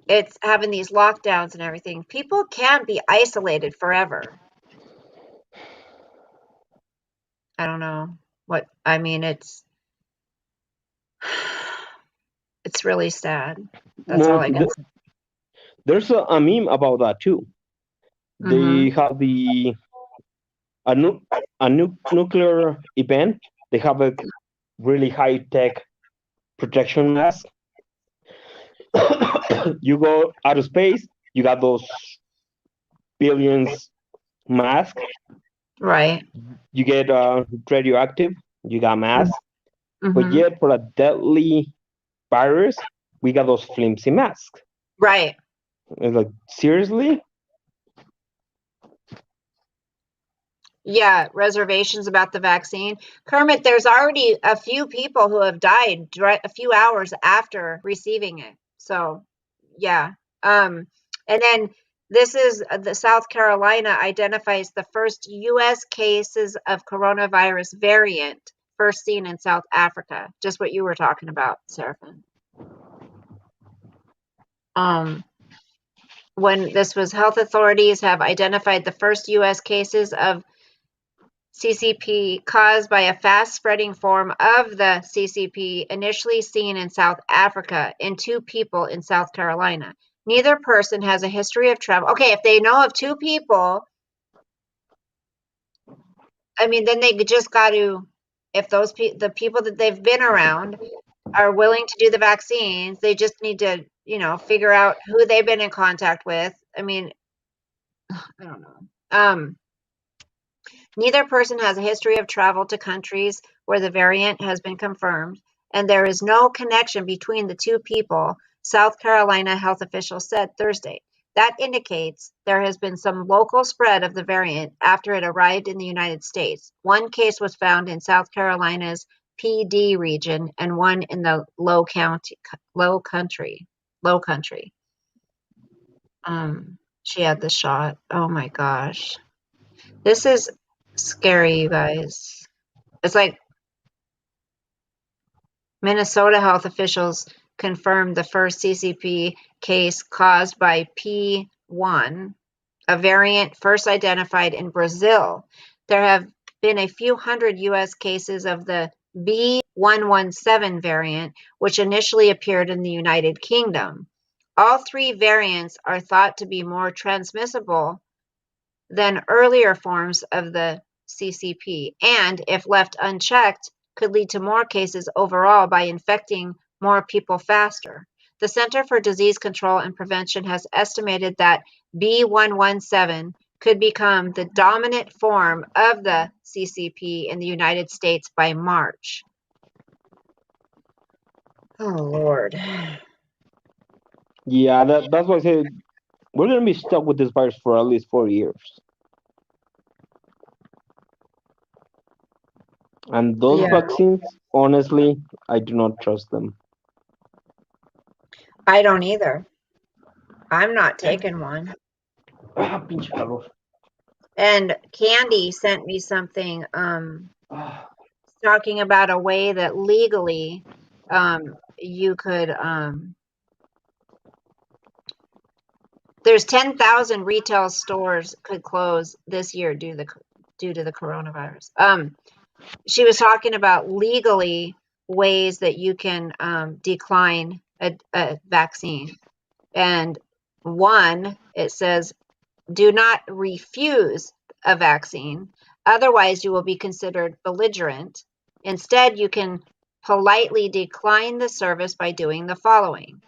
It's having these lockdowns and everything. People can't be isolated forever. I don't know what I mean. It's really sad. That's all I got. There's a meme about that too. They have a nuclear event. They have a really high tech protection mask. You go out of space, you got those billions masks. Right. You get radioactive, you got masks. But yet for a deadly virus, we got those flimsy masks. Right. It's like, seriously? Yeah, reservations about the vaccine. Kermit, there's already a few people who have died a few hours after receiving it. So, yeah. And then this is the South Carolina identifies the first U.S. cases of coronavirus variant first seen in South Africa. Just what you were talking about, Serafinn. When this was, health authorities have identified the first U.S. cases of CCP caused by a fast-spreading form of the CCP initially seen in South Africa in 2 people in South Carolina. Neither person has a history of travel. Okay, if they know of 2 people, I mean, then they just got to, if those the people that they've been around are willing to do the vaccines, they just need to, figure out who they've been in contact with. I mean, I don't know. Neither person has a history of travel to countries where the variant has been confirmed, and there is no connection between the 2 people, South Carolina health officials said Thursday. That indicates there has been some local spread of the variant after it arrived in the United States. 1 case was found in South Carolina's PD region and 1 in the Low Country. She had the shot. Oh my gosh. This is scary, you guys. It's like Minnesota health officials confirmed the first CCP case caused by P1, a variant first identified in Brazil. There have been a few hundred U.S. cases of the B117 variant, which initially appeared in the United Kingdom. All 3 variants are thought to be more transmissible than earlier forms of the CCP, and if left unchecked, could lead to more cases overall by infecting more people faster. The Center for Disease Control and Prevention has estimated that B117 could become the dominant form of the CCP in the United States by March. Oh, Lord. Yeah, that's why I said we're gonna be stuck with this virus for at least 4 years. And those vaccines, honestly, I do not trust them. I don't either. I'm not taking one. Pinche calor. And Candy sent me something talking about a way that legally you could there's 10,000 retail stores could close this year due to the coronavirus. She was talking about legally ways that you can decline a vaccine. And one, it says, do not refuse a vaccine. Otherwise, you will be considered belligerent. Instead, you can politely decline the service by doing the following.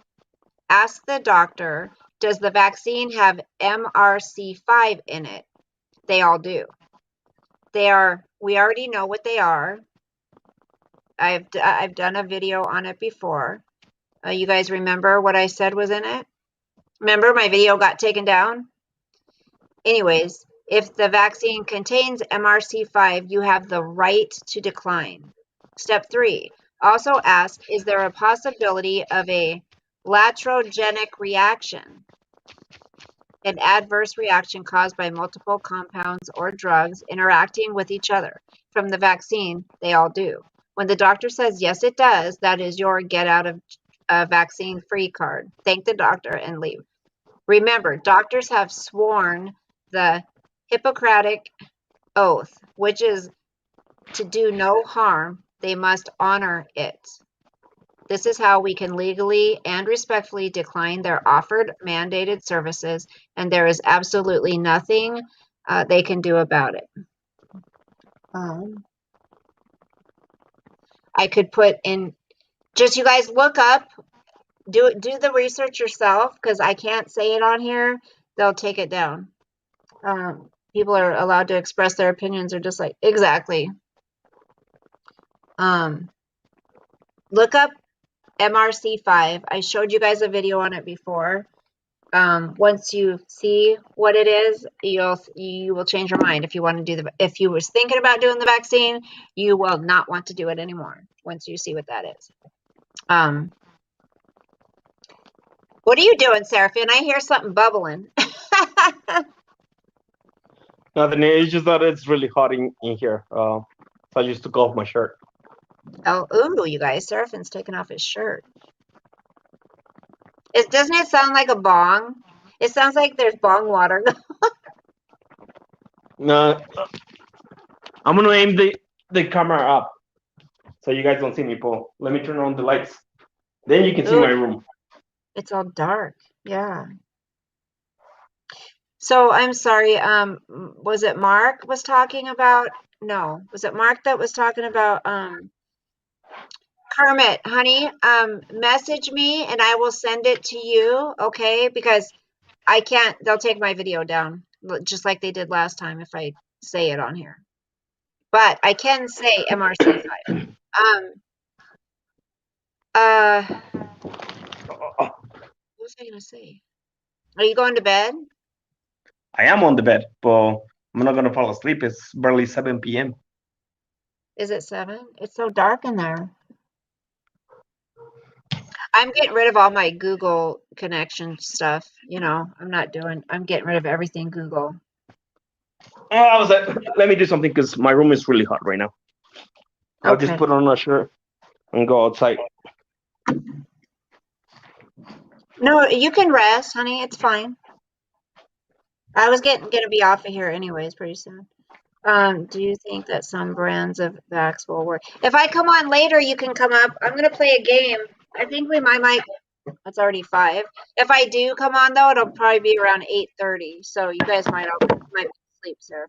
Ask the doctor, does the vaccine have MRC5 in it? They all do. We already know what they are. I've done a video on it before. You guys remember what I said was in it? Remember my video got taken down? Anyways, if the vaccine contains MRC5, you have the right to decline. Step 3, also ask, is there a possibility of a iatrogenic reaction, an adverse reaction caused by multiple compounds or drugs interacting with each other from the vaccine? They all do. When the doctor says, yes, it does, that is your get out of vaccine free card. Thank the doctor and leave. Remember, doctors have sworn the Hippocratic Oath, which is to do no harm. They must honor it. This is how we can legally and respectfully decline their offered mandated services, and there is absolutely nothing they can do about it. I could put in, just you guys look up, do the research yourself, because I can't say it on here. They'll take it down. People are allowed to express their opinions, or just like, exactly. Look up MRC5. I showed you guys a video on it before. Once you see what it is, you will change your mind. If you want to do if you was thinking about doing the vaccine, you will not want to do it anymore once you see what that is. What are you doing, Serafinn? I hear something bubbling. Nothing. It's just that it's really hot in here. So I just took off my shirt. Oh, ooh, you guys, Serafinn's taking off his shirt. Doesn't it sound like a bong? It sounds like there's bong water. No, I'm gonna aim the camera up so you guys don't see me pull. Let me turn on the lights. Then you can see my room. It's all dark. Yeah. So I'm sorry. Was it Mark was talking about? No, was it Mark that was talking about? Kermit, honey, message me and I will send it to you, okay? Because I can't, they'll take my video down, just like they did last time if I say it on here. But I can say MRC5. What was I gonna say? Are you going to bed? I am on the bed, but I'm not gonna fall asleep. It's barely 7 p.m. Is it 7? It's so dark in there. I'm getting rid of all my Google connection stuff. I'm getting rid of everything Google. Oh, I was like, let me do something because my room is really hot right now. I'll just put on a shirt and go outside. No, you can rest, honey. It's fine. I was gonna be off of here anyways pretty soon. Do you think that some brands of Vax will work? If I come on later, you can come up. I'm gonna play a game. I think we might. It's already 5. If I do come on though, it'll probably be around 8:30. So you guys might sleep, Sarah.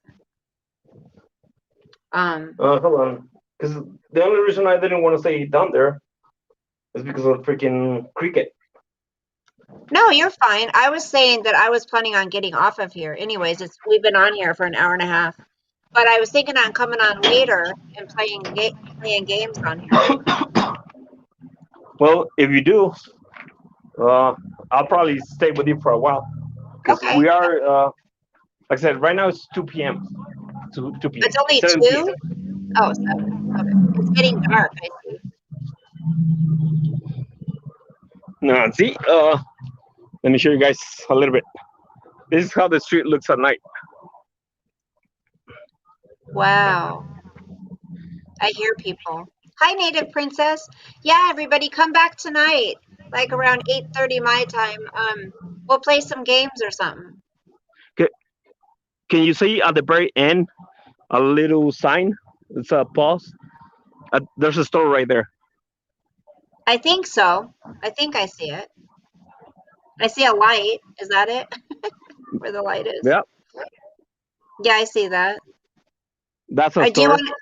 Hold on, because the only reason I didn't want to stay down there is because of freaking cricket. No, you're fine. I was saying that I was planning on getting off of here. Anyways, we've been on here for an hour and a half. But I was thinking on coming on later and playing games on here. Well, if you do, I'll probably stay with you for a while because Okay. we are. Like I said, right now it's 2 p.m. 2 p.m. It's only 7 p.m. 2? Oh, 7. Okay. It's getting dark, I see. No, see, let me show you guys a little bit. This is how the street looks at night. Wow. I hear people. Hi, Native Princess. Yeah, everybody, come back tonight, like around 8:30 my time. We'll play some games or something. Can you see at the very end a little sign? It's a pause. There's a store right there. I think so. I think I see it. I see a light. Is that it? Where the light is? Yeah, Yeah, I see that. that's a Do you store. want?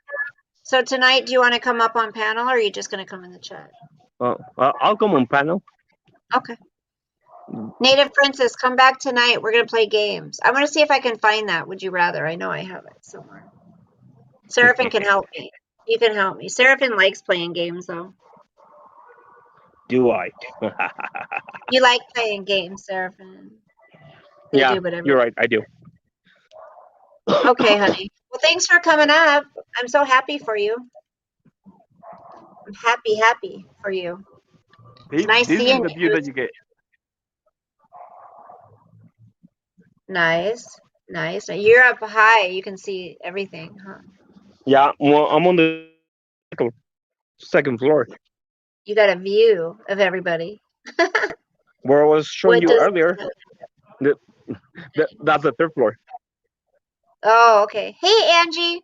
So tonight, do you want to come up on panel, or are you just going to come in the chat? I'll come on panel. Okay. Native Princess, come back tonight. We're going to play games. I want to see if I can find that. Would you rather? I know I have it somewhere. Seraphin can help me. You can help me. Seraphin likes playing games, though. Do I? You like playing games, Seraphin. You Yeah, do whatever. you're right. I do. Okay, honey. Well, thanks for coming up. I'm so happy for you. I'm happy for you. It's nice This is seeing the view you. that you get. Nice. You're up high. You can see everything, huh? Yeah, well, I'm on the second floor You got a view of everybody. where I was showing What you does? earlier. That's the third floor. Oh, okay. Hey, Angie.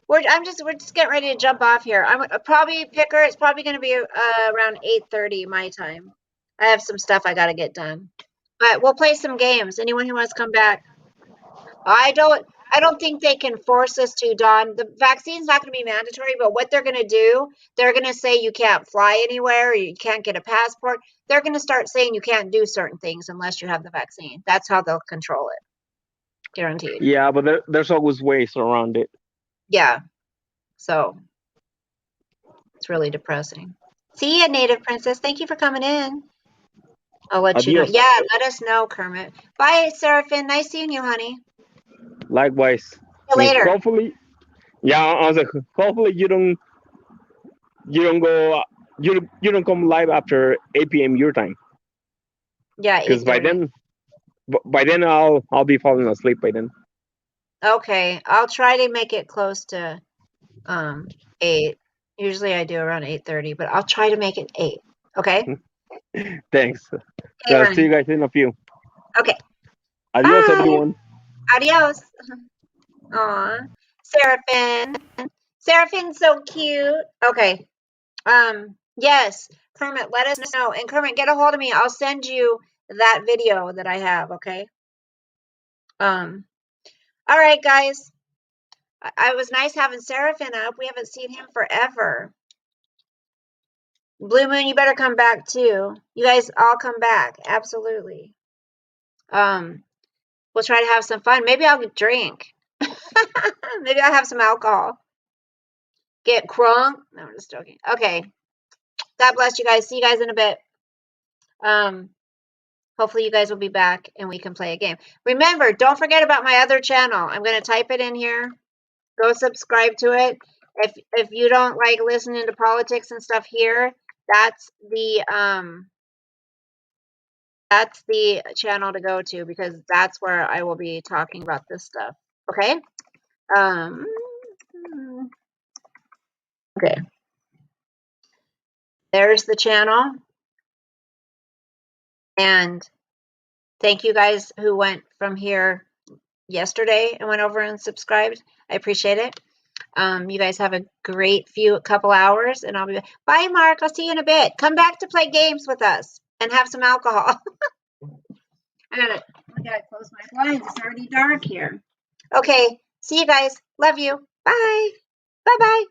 We're just getting ready to jump off here. I'm probably Picker. It's probably going to be around 8:30 my time. I have some stuff I got to get done. But we'll play some games. Anyone who wants to come back. I don't think they can force us to, Dawn. The vaccine's not going to be mandatory, but what they're going to do, they're going to say you can't fly anywhere, or you can't get a passport. They're going to start saying you can't do certain things unless you have the vaccine. That's how they'll control it. Guaranteed. Yeah, but there's always ways around it. Yeah. So it's really depressing. See ya, Native Princess. Thank you for coming in. I'll let you know. Adios. Yeah, let us know, Kermit. Bye, Seraphin. Nice seeing you, honey. Likewise. See you And later. hopefully, yeah, I was like, hopefully you don't go you don't come live after 8 p.m. your time. Yeah, Because 8:30. by then I'll be falling asleep by then. Okay, I'll try to make it close to 8. Usually I do around 8:30, but I'll try to make it 8. Okay? Thanks. Okay, See you honey. guys in a few. Okay. Adios, Bye. everyone. Adios. Aw. Seraphin. Seraphin's so cute. Okay. Yes. Kermit, let us know. And Kermit, get a hold of me. I'll send you that video that I have, okay? All right, guys. I was nice having Seraphin up. We haven't seen him forever. Blue Moon, you better come back too. You guys all come back. Absolutely. We'll try to have some fun. Maybe I'll drink. Maybe I'll have some alcohol. Get crunk. No, I'm just joking. Okay. God bless you guys. See you guys in a bit. Hopefully you guys will be back and we can play a game. Remember, don't forget about my other channel. I'm going to type it in here. Go subscribe to it. If you don't like listening to politics and stuff here, that's the channel to go to, because that's where I will be talking about this stuff. Okay? Okay. There's the channel. And thank you guys who went from here yesterday and went over and subscribed. I appreciate it. You guys have a great couple hours, and I'll be back. Bye, Mark. I'll see you in a bit. Come back to play games with us and have some alcohol. I gotta close my blinds. It's already dark here. Okay. See you guys. Love you. Bye. Bye-bye.